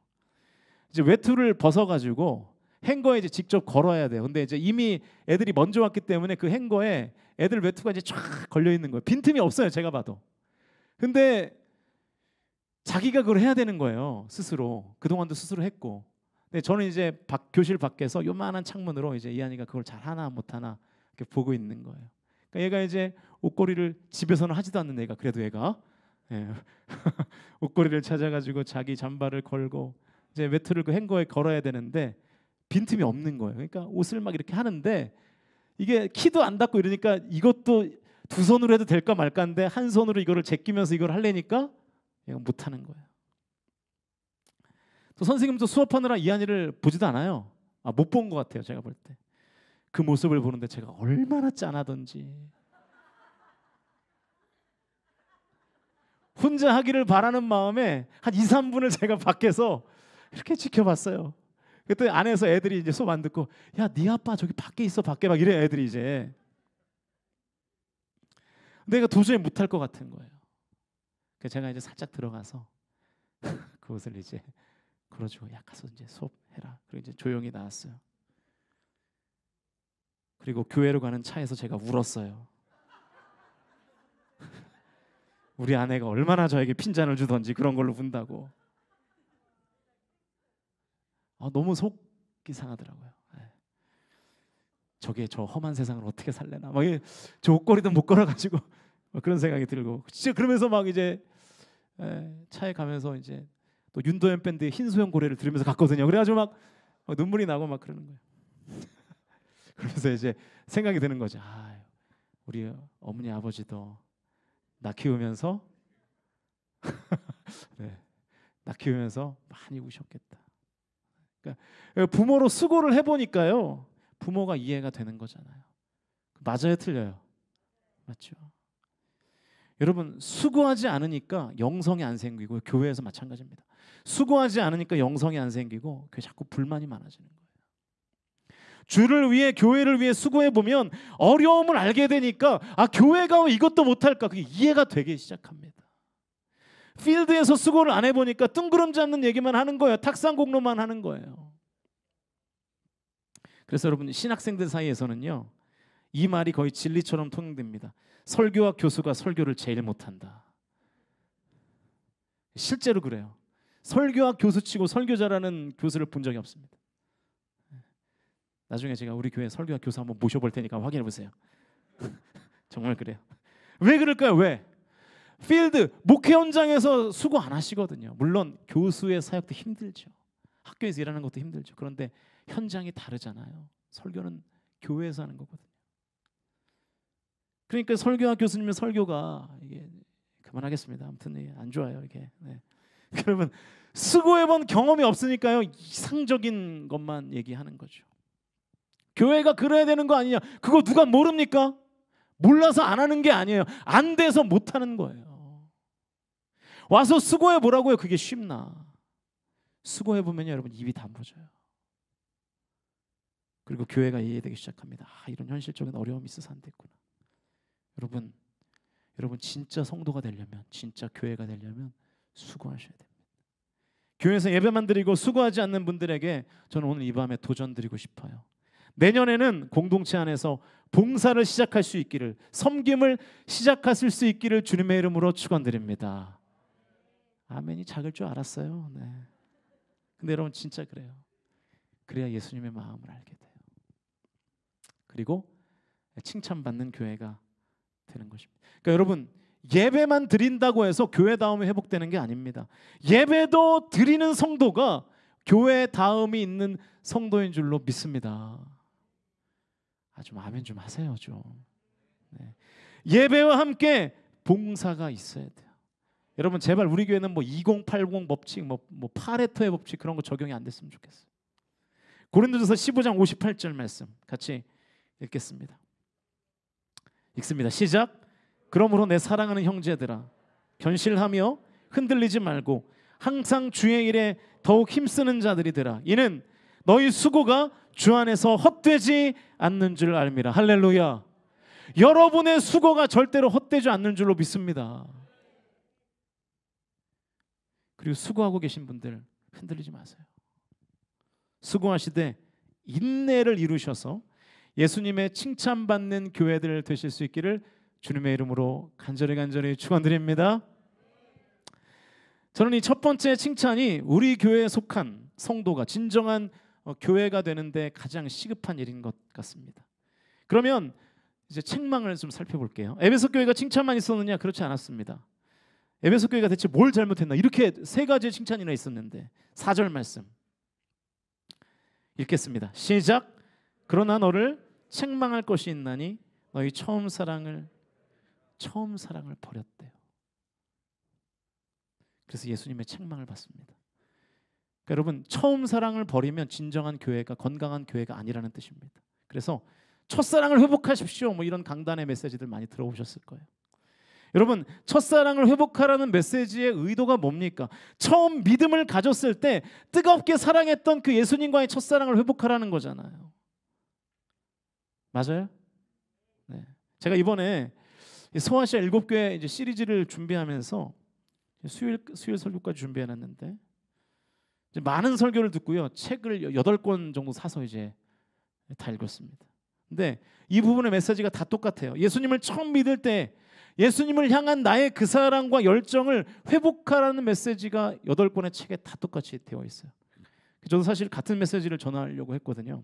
이제 외투를 벗어가지고 행거에 이제 직접 걸어야 돼요. 근데 이제 이미 애들이 먼저 왔기 때문에 그 행거에 애들 외투가 이제 쫙 걸려 있는 거예요. 빈틈이 없어요, 제가 봐도. 근데 자기가 그걸 해야 되는 거예요, 스스로. 그동안도 스스로 했고. 근데 저는 이제 교실 밖에서 요만한 창문으로 이제 이한이가 그걸 잘 하나 못 하나 이렇게 보고 있는 거예요. 그러니까 얘가 이제 옷걸이를 집에서는 하지도 않는 애가, 그래도 얘가 옷걸이를 찾아가지고 자기 잠바를 걸고 이제 외투를 그 행거에 걸어야 되는데 빈틈이 없는 거예요. 그러니까 옷을 막 이렇게 하는데 이게 키도 안 닿고 이러니까 이것도 두 손으로 해도 될까 말까인데 한 손으로 이거를 제끼면서 이걸 하려니까 얘가 못 하는 거예요. 또 선생님도 수업하느라 이한이를 보지도 않아요. 못 본 것 같아요, 제가 볼 때. 그 모습을 보는데 제가 얼마나 짠하던지. 혼자 하기를 바라는 마음에 한 2, 3분을 제가 밖에서 이렇게 지켜봤어요. 그때 안에서 애들이 이제 수업 안 듣고 야, 네 아빠 저기 밖에 있어, 밖에 막 이래 애들이 이제. 내가 도저히 못할 것 같은 거예요. 그래서 제가 이제 살짝 들어가서 그 옷을 이제 걸어주고 야, 가서 이제 수업해라. 그리고 이제 조용히 나왔어요. 그리고 교회로 가는 차에서 제가 울었어요. 우리 아내가 얼마나 저에게 핀잔을 주던지 그런 걸로 운다고. 너무 속이 상하더라고요. 저게 저 험한 세상을 어떻게 살래나. 막 저 옷걸이도 못 걸어가지고 그런 생각이 들고 진짜 그러면서 막 이제 차에 가면서 이제 또 윤도현 밴드의 흰소형 고래를 들으면서 갔거든요. 그래가지고 막 눈물이 나고 막 그러는 거예요. 그러면서 이제 생각이 드는 거죠. 아, 우리 어머니 아버지도 나 키우면서 네, 나 키우면서 많이 우셨겠다. 그러니까 부모로 수고를 해보니까요, 부모가 이해가 되는 거잖아요. 맞아요, 틀려요? 맞죠. 여러분, 수고하지 않으니까 영성이 안 생기고, 교회에서 마찬가지입니다. 수고하지 않으니까 영성이 안 생기고 그게 자꾸 불만이 많아지는 거예요. 주를 위해, 교회를 위해 수고해 보면 어려움을 알게 되니까, 아, 교회가 왜 이것도 못할까, 그게 이해가 되기 시작합니다. 필드에서 수고를 안 해보니까 뜬구름 잡는 얘기만 하는 거예요. 탁상공로만 하는 거예요. 그래서 여러분, 신학생들 사이에서는요, 이 말이 거의 진리처럼 통용됩니다. 설교와 교수가 설교를 제일 못한다. 실제로 그래요. 설교와 교수치고 설교 잘하는 교수를 본 적이 없습니다. 나중에 제가 우리 교회 설교와 교수 한번 모셔볼 테니까 확인해 보세요. 정말 그래요. 왜 그럴까요? 왜? 필드, 목회 현장에서 수고 안 하시거든요. 물론 교수의 사역도 힘들죠. 학교에서 일하는 것도 힘들죠. 그런데 현장이 다르잖아요. 설교는 교회에서 하는 거거든요. 그러니까 설교와 교수님의 설교가, 이게 그만하겠습니다. 아무튼 안 좋아요, 이게. 네. 그러면 수고해본 경험이 없으니까요, 이상적인 것만 얘기하는 거죠. 교회가 그래야 되는 거 아니냐? 그거 누가 모릅니까? 몰라서 안 하는 게 아니에요. 안 돼서 못 하는 거예요. 와서 수고해 보라고요. 그게 쉽나? 수고해 보면요, 여러분, 입이 담궈져요. 그리고 교회가 이해되기 시작합니다. 아, 이런 현실적인 어려움이 있어서 안 됐구나. 여러분 진짜 성도가 되려면, 진짜 교회가 되려면 수고하셔야 됩니다. 교회에서 예배만 드리고 수고하지 않는 분들에게 저는 오늘 이 밤에 도전 드리고 싶어요. 내년에는 공동체 안에서 봉사를 시작할 수 있기를, 섬김을 시작하실 수 있기를 주님의 이름으로 축원드립니다. 아멘이 작을 줄 알았어요. 네. 근데 여러분 진짜 그래요. 그래야 예수님의 마음을 알게 돼요. 그리고 칭찬받는 교회가 되는 것입니다. 그러니까 여러분, 예배만 드린다고 해서 교회다움이 회복되는 게 아닙니다. 예배도 드리는 성도가 교회다움이 있는 성도인 줄로 믿습니다. 좀 아멘 좀 하세요 좀. 네. 예배와 함께 봉사가 있어야 돼요. 여러분 제발 우리 교회는 뭐 2080 법칙, 뭐 파레토의 법칙 그런 거 적용이 안 됐으면 좋겠어요. 고린도전서 15장 58절 말씀 같이 읽겠습니다. 읽습니다. 시작. 그러므로 내 사랑하는 형제들아, 견실하며 흔들리지 말고 항상 주의 일에 더욱 힘쓰는 자들이 되라. 이는 너희 수고가 주 안에서 헛되지 않는 줄 알미라. 할렐루야. 여러분의 수고가 절대로 헛되지 않는 줄로 믿습니다. 그리고 수고하고 계신 분들 흔들리지 마세요. 수고하시되 인내를 이루셔서 예수님의 칭찬받는 교회들 되실 수 있기를 주님의 이름으로 간절히 축원드립니다. 저는 이 첫 번째 칭찬이 우리 교회에 속한 성도가 진정한 교회가 되는데 가장 시급한 일인 것 같습니다. 그러면 이제 책망을 좀 살펴볼게요. 에베소 교회가 칭찬만 있었느냐? 그렇지 않았습니다. 에베소 교회가 대체 뭘 잘못했나? 이렇게 세 가지의 칭찬이나 있었는데 4절 말씀 읽겠습니다. 시작. 그러나 너를 책망할 것이 있나니 너희 처음 사랑을 버렸대요. 그래서 예수님의 책망을 받습니다. 그러니까 여러분 처음 사랑을 버리면 진정한 교회가, 건강한 교회가 아니라는 뜻입니다. 그래서 첫사랑을 회복하십시오 뭐 이런 강단의 메시지들 많이 들어보셨을 거예요. 여러분 첫사랑을 회복하라는 메시지의 의도가 뭡니까? 처음 믿음을 가졌을 때 뜨겁게 사랑했던 그 예수님과의 첫사랑을 회복하라는 거잖아요. 맞아요? 네. 제가 이번에 소아시아 7교회 이제 시리즈를 준비하면서 수요일 설교까지 준비해놨는데 이제 많은 설교를 듣고요, 책을 8권 정도 사서 이제 다 읽었습니다. 근데 이 부분의 메시지가 다 똑같아요. 예수님을 처음 믿을 때 예수님을 향한 나의 그 사랑과 열정을 회복하라는 메시지가 8권의 책에 다 똑같이 되어 있어요. 저도 사실 같은 메시지를 전하려고 했거든요.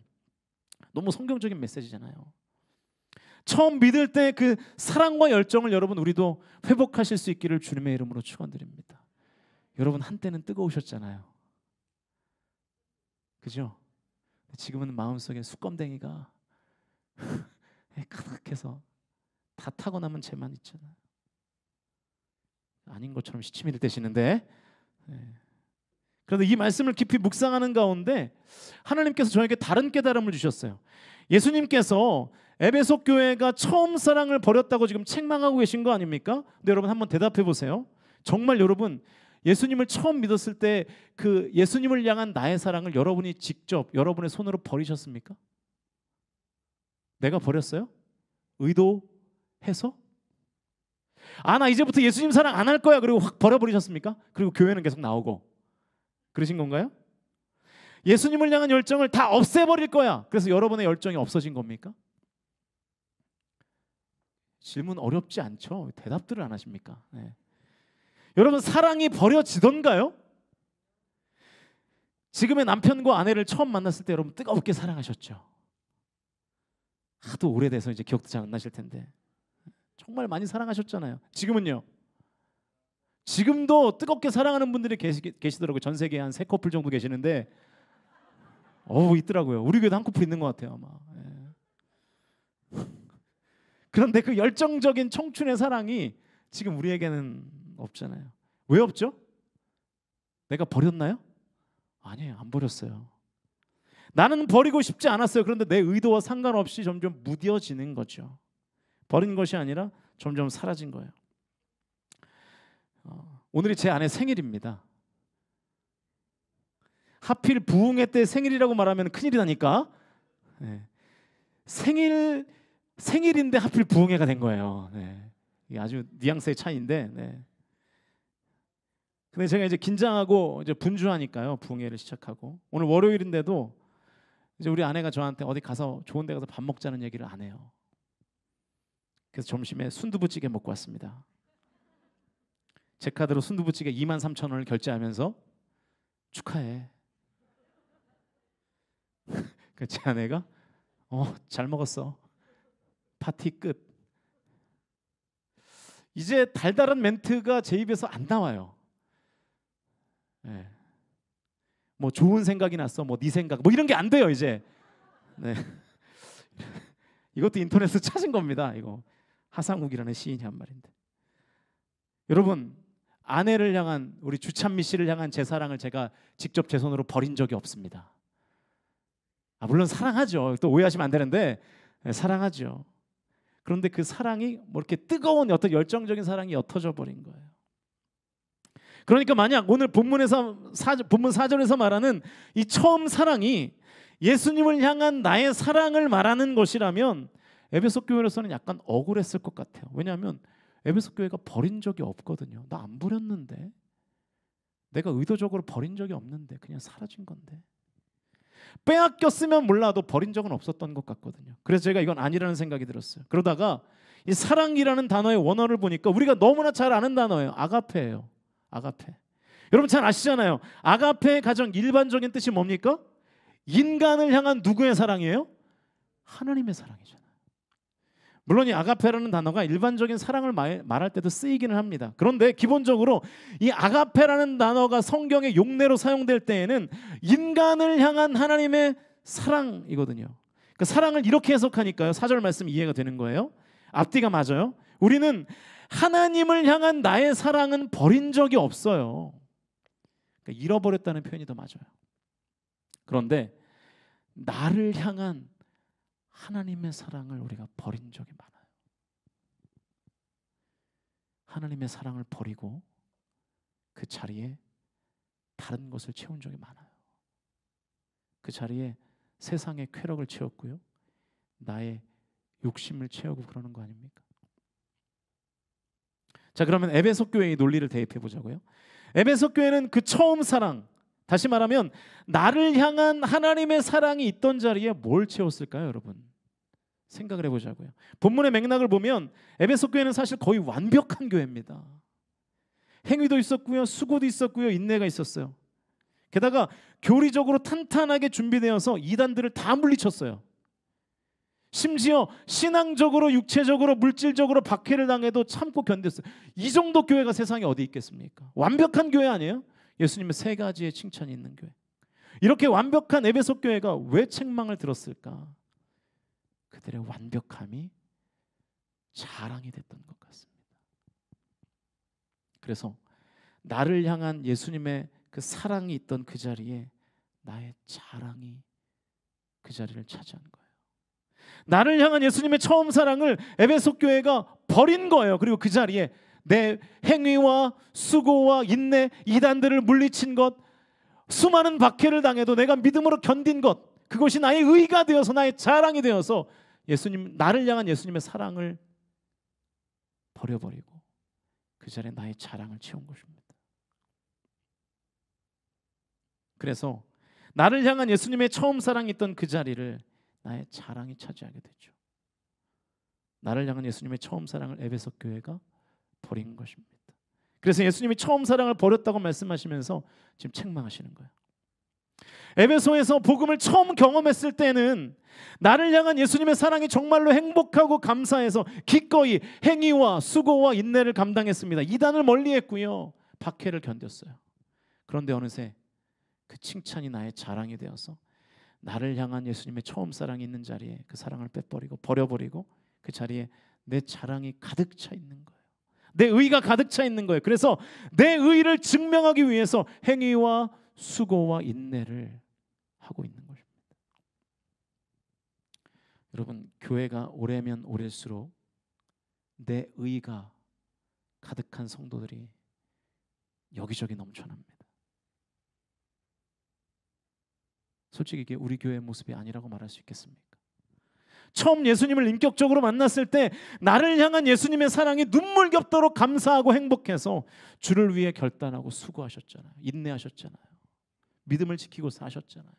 너무 성경적인 메시지잖아요. 처음 믿을 때 그 사랑과 열정을 여러분 우리도 회복하실 수 있기를 주님의 이름으로 축원드립니다. 여러분 한때는 뜨거우셨잖아요. 그죠? 지금은 마음속에 수검댕이가 가득해서 다 타고 남은 죄만 있잖아요. 아닌 것처럼 시치미를 떼시는데, 그런데 이 말씀을 깊이 묵상하는 가운데 하나님께서 저에게 다른 깨달음을 주셨어요. 예수님께서 에베소 교회가 처음 사랑을 버렸다고 지금 책망하고 계신 거 아닙니까? 근데 여러분 한번 대답해 보세요. 정말 여러분 예수님을 처음 믿었을 때 그 예수님을 향한 나의 사랑을 여러분이 직접 여러분의 손으로 버리셨습니까? 내가 버렸어요? 의도해서? 나 이제부터 예수님 사랑 안 할 거야. 그리고 확 버려버리셨습니까? 그리고 교회는 계속 나오고 그러신 건가요? 예수님을 향한 열정을 다 없애버릴 거야. 그래서 여러분의 열정이 없어진 겁니까? 질문 어렵지 않죠? 대답들을 안 하십니까? 네. 여러분 사랑이 버려지던가요? 지금의 남편과 아내를 처음 만났을 때 여러분 뜨겁게 사랑하셨죠? 하도 오래돼서 이제 기억도 잘 안 나실 텐데 정말 많이 사랑하셨잖아요. 지금은요? 지금도 뜨겁게 사랑하는 분들이 계시더라고요. 전 세계에 한 3커플 정도 계시는데 있더라고요. 우리 교회도 한 커플 있는 것 같아요 아마. 그런데 그 열정적인 청춘의 사랑이 지금 우리에게는 없잖아요. 왜 없죠? 내가 버렸나요? 아니에요. 안 버렸어요. 나는 버리고 싶지 않았어요. 그런데 내 의도와 상관없이 점점 무뎌지는 거죠. 버린 것이 아니라 점점 사라진 거예요. 오늘이 제 아내 생일입니다. 하필 부흥회 때 생일이라고 말하면 큰일이 나니까 생일인데 하필 부흥회가 된 거예요. 이게 아주 뉘앙스의 차이인데 근데 제가 이제 긴장하고 이제 분주하니까요. 부흥회를 시작하고 오늘 월요일인데도 이제 우리 아내가 저한테 어디 가서 좋은 데 가서 밥 먹자는 얘기를 안 해요. 그래서 점심에 순두부찌개 먹고 왔습니다. 제 카드로 순두부찌개 23,000원을 결제하면서 축하해. 제 아내가 잘 먹었어. 파티 끝. 이제 달달한 멘트가 제 입에서 안 나와요. 뭐 좋은 생각이 났어, 뭐 네 생각, 뭐 이런 게 안 돼요 이제. 이것도 인터넷에서 찾은 겁니다. 이거 하상욱이라는 시인이 한 말인데. 여러분 아내를 향한 우리 주찬미 씨를 향한 제 사랑을 제가 직접 제 손으로 버린 적이 없습니다. 물론 사랑하죠. 또 오해하시면 안 되는데 사랑하죠. 그런데 그 사랑이 뭐 이렇게 뜨거운 어떤 열정적인 사랑이 옅어져 버린 거예요. 그러니까 만약 오늘 본문 4절에서 말하는 이 처음 사랑이 예수님을 향한 나의 사랑을 말하는 것이라면 에베소 교회로서는 약간 억울했을 것 같아요. 왜냐하면 에베소 교회가 버린 적이 없거든요. 나 안 버렸는데, 내가 의도적으로 버린 적이 없는데 그냥 사라진 건데, 빼앗겼으면 몰라도 버린 적은 없었던 것 같거든요. 그래서 제가 이건 아니라는 생각이 들었어요. 그러다가 이 사랑이라는 단어의 원어를 보니까 우리가 너무나 잘 아는 단어예요. 아가페예요. 아가페. 여러분 잘 아시잖아요. 아가페의 가장 일반적인 뜻이 뭡니까? 인간을 향한 누구의 사랑이에요? 하나님의 사랑이잖아요. 물론 이 아가페라는 단어가 일반적인 사랑을 말할 때도 쓰이기는 합니다. 그런데 기본적으로 이 아가페라는 단어가 성경의 용례로 사용될 때에는 인간을 향한 하나님의 사랑이거든요. 그 사랑을 이렇게 해석하니까요. 4절 말씀 이해가 되는 거예요. 앞뒤가 맞아요. 우리는 하나님을 향한 나의 사랑은 버린 적이 없어요. 그러니까 잃어버렸다는 표현이 더 맞아요. 그런데 나를 향한 하나님의 사랑을 우리가 버린 적이 많아요. 하나님의 사랑을 버리고 그 자리에 다른 것을 채운 적이 많아요. 그 자리에 세상의 쾌락을 채웠고요, 나의 욕심을 채우고 그러는 거 아닙니까? 자, 그러면 에베소 교회의 논리를 대입해 보자고요. 에베소 교회는 그 처음 사랑, 다시 말하면 나를 향한 하나님의 사랑이 있던 자리에 뭘 채웠을까요, 여러분? 생각을 해보자고요. 본문의 맥락을 보면 에베소 교회는 사실 거의 완벽한 교회입니다. 행위도 있었고요, 수고도 있었고요, 인내가 있었어요. 게다가 교리적으로 탄탄하게 준비되어서 이단들을 다 물리쳤어요. 심지어 신앙적으로, 육체적으로, 물질적으로 박해를 당해도 참고 견뎠어요. 이 정도 교회가 세상에 어디 있겠습니까? 완벽한 교회 아니에요? 예수님의 세 가지의 칭찬이 있는 교회. 이렇게 완벽한 에베소 교회가 왜 책망을 들었을까? 그들의 완벽함이 자랑이 됐던 것 같습니다. 그래서 나를 향한 예수님의 그 사랑이 있던 그 자리에 나의 자랑이 그 자리를 차지한 거예요. 나를 향한 예수님의 처음 사랑을 에베소 교회가 버린 거예요. 그리고 그 자리에 내 행위와 수고와 인내, 이단들을 물리친 것, 수많은 박해를 당해도 내가 믿음으로 견딘 것, 그것이 나의 의가 되어서 나의 자랑이 되어서 예수님, 나를 향한 예수님의 사랑을 버려버리고 그 자리에 나의 자랑을 채운 것입니다. 그래서 나를 향한 예수님의 처음 사랑이 있던 그 자리를 나의 자랑이 차지하게 되죠. 나를 향한 예수님의 처음 사랑을 에베소 교회가 버린 것입니다. 그래서 예수님이 처음 사랑을 버렸다고 말씀하시면서 지금 책망하시는 거예요. 에베소에서 복음을 처음 경험했을 때는 나를 향한 예수님의 사랑이 정말로 행복하고 감사해서 기꺼이 행위와 수고와 인내를 감당했습니다. 이단을 멀리했고요, 박해를 견뎠어요. 그런데 어느새 그 칭찬이 나의 자랑이 되어서 나를 향한 예수님의 처음 사랑이 있는 자리에 그 사랑을 빼버리고 버려버리고 그 자리에 내 자랑이 가득 차 있는 거예요. 내 의가 가득 차 있는 거예요. 그래서 내 의를 증명하기 위해서 행위와 수고와 인내를 하고 있는 것입니다. 여러분, 교회가 오래면 오래일수록 내 의가 가득한 성도들이 여기저기 넘쳐납니다. 솔직히 이게 우리 교회의 모습이 아니라고 말할 수 있겠습니까? 처음 예수님을 인격적으로 만났을 때 나를 향한 예수님의 사랑이 눈물겹도록 감사하고 행복해서 주를 위해 결단하고 수고하셨잖아요. 인내하셨잖아요. 믿음을 지키고 사셨잖아요.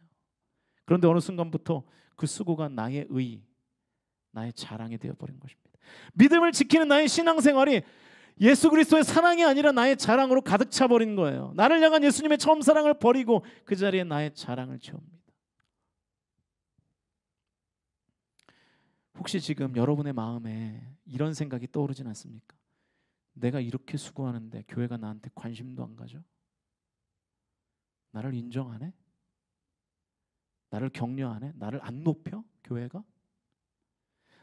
그런데 어느 순간부터 그 수고가 나의 의, 나의 자랑이 되어버린 것입니다. 믿음을 지키는 나의 신앙생활이 예수 그리스도의 사랑이 아니라 나의 자랑으로 가득 차버린 거예요. 나를 향한 예수님의 처음 사랑을 버리고 그 자리에 나의 자랑을 채웁니다. 혹시 지금 여러분의 마음에 이런 생각이 떠오르진 않습니까? 내가 이렇게 수고하는데 교회가 나한테 관심도 안 가져? 나를 인정 안 해? 나를 격려 안 해? 나를 안 높여? 교회가?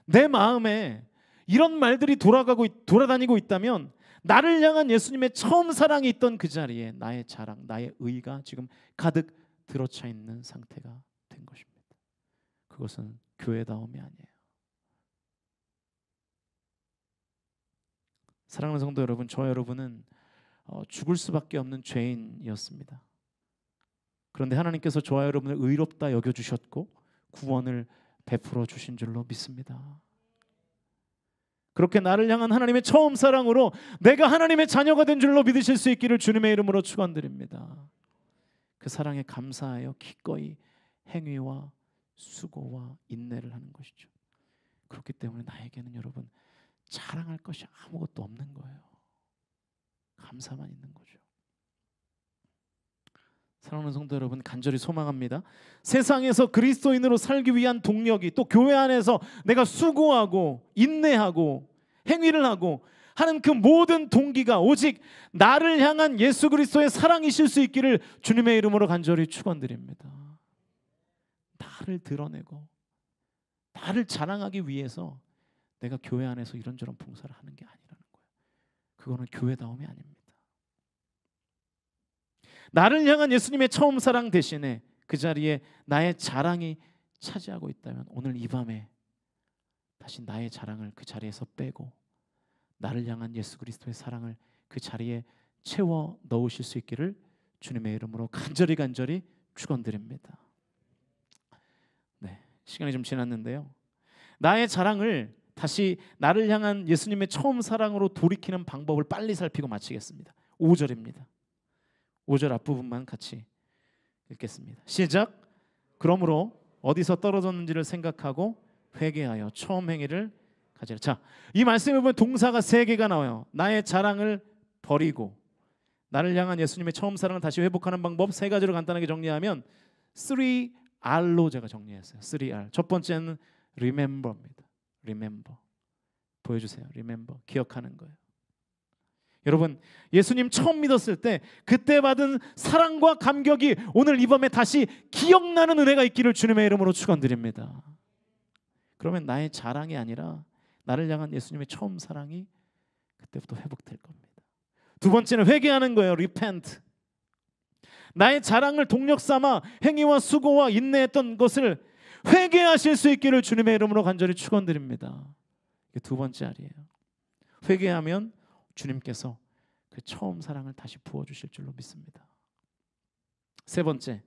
내 마음에 이런 말들이 돌아다니고 있다면 나를 향한 예수님의 처음 사랑이 있던 그 자리에 나의 자랑, 나의 의가 지금 가득 들어차 있는 상태가 된 것입니다. 그것은 교회다움이 아니에요. 사랑하는 성도 여러분, 저 여러분은 죽을 수밖에 없는 죄인이었습니다. 그런데 하나님께서 저와 여러분을 의롭다 여겨주셨고 구원을 베풀어 주신 줄로 믿습니다. 그렇게 나를 향한 하나님의 처음 사랑으로 내가 하나님의 자녀가 된 줄로 믿으실 수 있기를 주님의 이름으로 축원드립니다. 그 사랑에 감사하여 기꺼이 행위와 수고와 인내를 하는 것이죠. 그렇기 때문에 나에게는 여러분 자랑할 것이 아무것도 없는 거예요. 감사만 있는 거죠. 사랑하는 성도 여러분, 간절히 소망합니다. 세상에서 그리스도인으로 살기 위한 동력이, 또 교회 안에서 내가 수고하고 인내하고 행위를 하고 하는 그 모든 동기가 오직 나를 향한 예수 그리스도의 사랑이실 수 있기를 주님의 이름으로 간절히 축원드립니다. 나를 드러내고 나를 자랑하기 위해서 내가 교회 안에서 이런저런 봉사를 하는 게 아니라는 거예요. 그거는 교회다움이 아닙니다. 나를 향한 예수님의 처음 사랑 대신에 그 자리에 나의 자랑이 차지하고 있다면 오늘 이 밤에 다시 나의 자랑을 그 자리에서 빼고 나를 향한 예수 그리스도의 사랑을 그 자리에 채워 넣으실 수 있기를 주님의 이름으로 간절히 축원드립니다. 네, 시간이 좀 지났는데요. 나의 자랑을 다시 나를 향한 예수님의 처음 사랑으로 돌이키는 방법을 빨리 살피고 마치겠습니다. 5절입니다. 5절 앞부분만 같이 읽겠습니다. 시작. 그러므로 어디서 떨어졌는지를 생각하고 회개하여 처음 행위를 가지라. 자, 이 말씀에 보면 동사가 3개가 나와요. 나의 자랑을 버리고 나를 향한 예수님의 처음 사랑을 다시 회복하는 방법 3가지로 간단하게 정리하면 3R로 제가 정리했어요. 3R. 첫 번째는 Remember입니다. Remember. 보여주세요. Remember. 기억하는 거예요. 여러분, 예수님 처음 믿었을 때 그때 받은 사랑과 감격이 오늘 이 밤에 다시 기억나는 은혜가 있기를 주님의 이름으로 축원드립니다. 그러면 나의 자랑이 아니라 나를 향한 예수님의 처음 사랑이 그때부터 회복될 겁니다. 두 번째는 회개하는 거예요. Repent. 나의 자랑을 동력 삼아 행위와 수고와 인내했던 것을 회개하실 수 있기를 주님의 이름으로 간절히 축원드립니다. 이게 두 번째 알이에요. 회개하면 주님께서 그 처음 사랑을 다시 부어주실 줄로 믿습니다. 세 번째,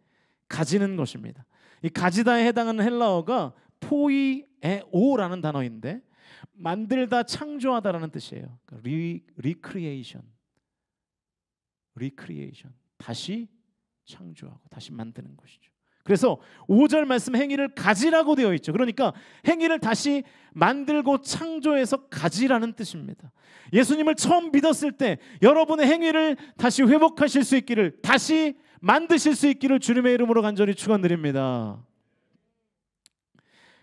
가지는 것입니다. 이 가지다에 해당하는 헬라어가 포이에오라는 단어인데 만들다, 창조하다라는 뜻이에요. Recreation. 다시 창조하고 다시 만드는 것이죠. 그래서 5절 말씀 행위를 가지라고 되어 있죠. 그러니까 행위를 다시 만들고 창조해서 가지라는 뜻입니다. 예수님을 처음 믿었을 때 여러분의 행위를 다시 회복하실 수 있기를, 다시 만드실 수 있기를 주님의 이름으로 간절히 축원드립니다.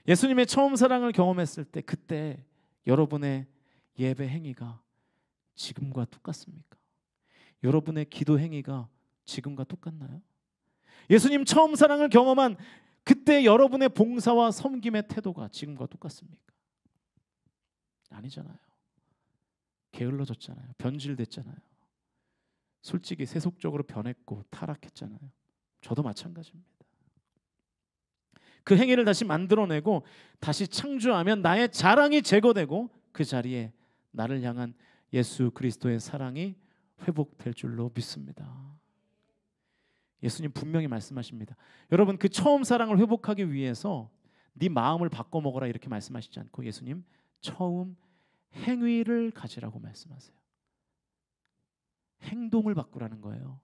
예수님의 처음 사랑을 경험했을 때 그때 여러분의 예배 행위가 지금과 똑같습니까? 여러분의 기도 행위가 지금과 똑같나요? 예수님 처음 사랑을 경험한 그때 여러분의 봉사와 섬김의 태도가 지금과 똑같습니까? 아니잖아요. 게을러졌잖아요. 변질됐잖아요. 솔직히 세속적으로 변했고 타락했잖아요. 저도 마찬가지입니다. 그 행위를 다시 만들어내고 다시 창조하면 나의 자랑이 제거되고 그 자리에 나를 향한 예수 그리스도의 사랑이 회복될 줄로 믿습니다. 예수님 분명히 말씀하십니다. 여러분, 그 처음 사랑을 회복하기 위해서 네 마음을 바꿔 먹어라 이렇게 말씀하시지 않고 예수님 처음 행위를 가지라고 말씀하세요. 행동을 바꾸라는 거예요.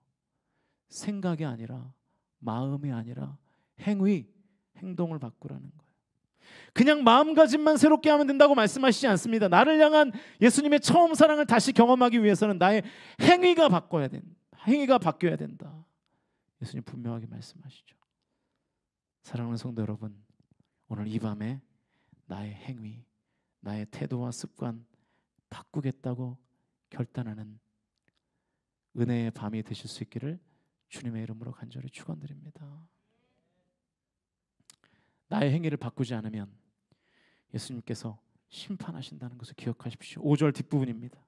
생각이 아니라, 마음이 아니라 행동을 바꾸라는 거예요. 그냥 마음가짐만 새롭게 하면 된다고 말씀하시지 않습니다. 나를 향한 예수님의 처음 사랑을 다시 경험하기 위해서는 나의 행위가 바뀌어야 된다. 예수님 분명하게 말씀하시죠. 사랑하는 성도 여러분, 오늘 이 밤에 나의 행위, 나의 태도와 습관 바꾸겠다고 결단하는 은혜의 밤이 되실 수 있기를 주님의 이름으로 간절히 축원드립니다. 나의 행위를 바꾸지 않으면 예수님께서 심판하신다는 것을 기억하십시오. 5절 뒷부분입니다.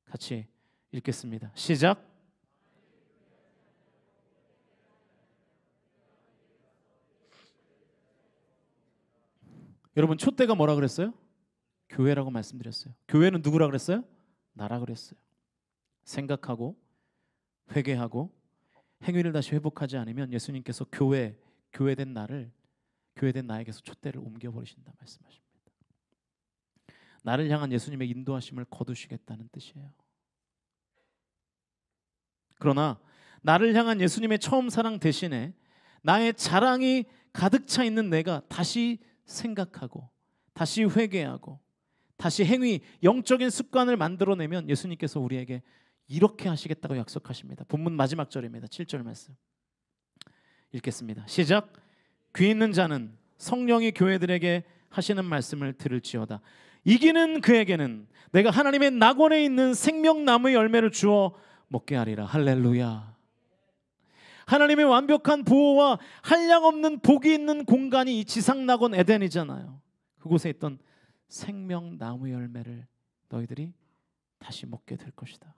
같이 읽겠습니다. 시작. 여러분, 촛대가 뭐라 그랬어요? 교회라고 말씀드렸어요. 교회는 누구라 그랬어요? 나라 그랬어요. 생각하고 회개하고 행위를 다시 회복하지 않으면 예수님께서 교회된 나에게서 촛대를 옮겨버리신다 말씀하십니다. 나를 향한 예수님의 인도하심을 거두시겠다는 뜻이에요. 그러나 나를 향한 예수님의 처음 사랑 대신에 나의 자랑이 가득 차 있는 내가 다시 생각하고 다시 회개하고 다시 행위, 영적인 습관을 만들어내면 예수님께서 우리에게 이렇게 하시겠다고 약속하십니다. 본문 마지막 절입니다. 7절 말씀 읽겠습니다. 시작. 귀 있는 자는 성령이 교회들에게 하시는 말씀을 들을지어다. 이기는 그에게는 내가 하나님의 낙원에 있는 생명나무의 열매를 주어 먹게 하리라. 할렐루야. 하나님의 완벽한 보호와 한량없는 복이 있는 공간이 이 지상낙원 에덴이잖아요. 그곳에 있던 생명나무 열매를 너희들이 다시 먹게 될 것이다.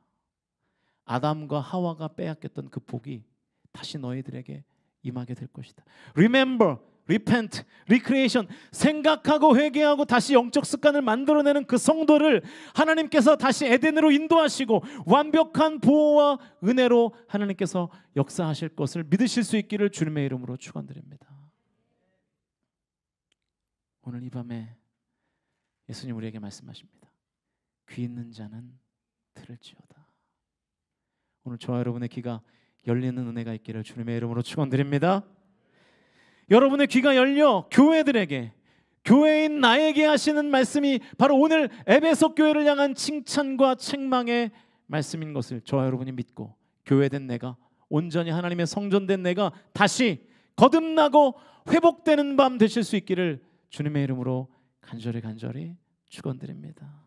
아담과 하와가 빼앗겼던 그 복이 다시 너희들에게 임하게 될 것이다. Remember, repent, recreation. 생각하고 회개하고 다시 영적 습관을 만들어내는 그 성도를 하나님께서 다시 에덴으로 인도하시고 완벽한 보호와 은혜로 하나님께서 역사하실 것을 믿으실 수 있기를 주님의 이름으로 축원드립니다. 오늘 이 밤에 예수님 우리에게 말씀하십니다. 귀 있는 자는 들을지어다. 오늘 저와 여러분의 귀가 열리는 은혜가 있기를 주님의 이름으로 축원드립니다. 여러분의 귀가 열려 교회들에게, 교회인 나에게 하시는 말씀이 바로 오늘 에베소 교회를 향한 칭찬과 책망의 말씀인 것을 저와 여러분이 믿고 교회된 내가, 온전히 하나님의 성전된 내가 다시 거듭나고 회복되는 밤 되실 수 있기를 주님의 이름으로 간절히 축원드립니다.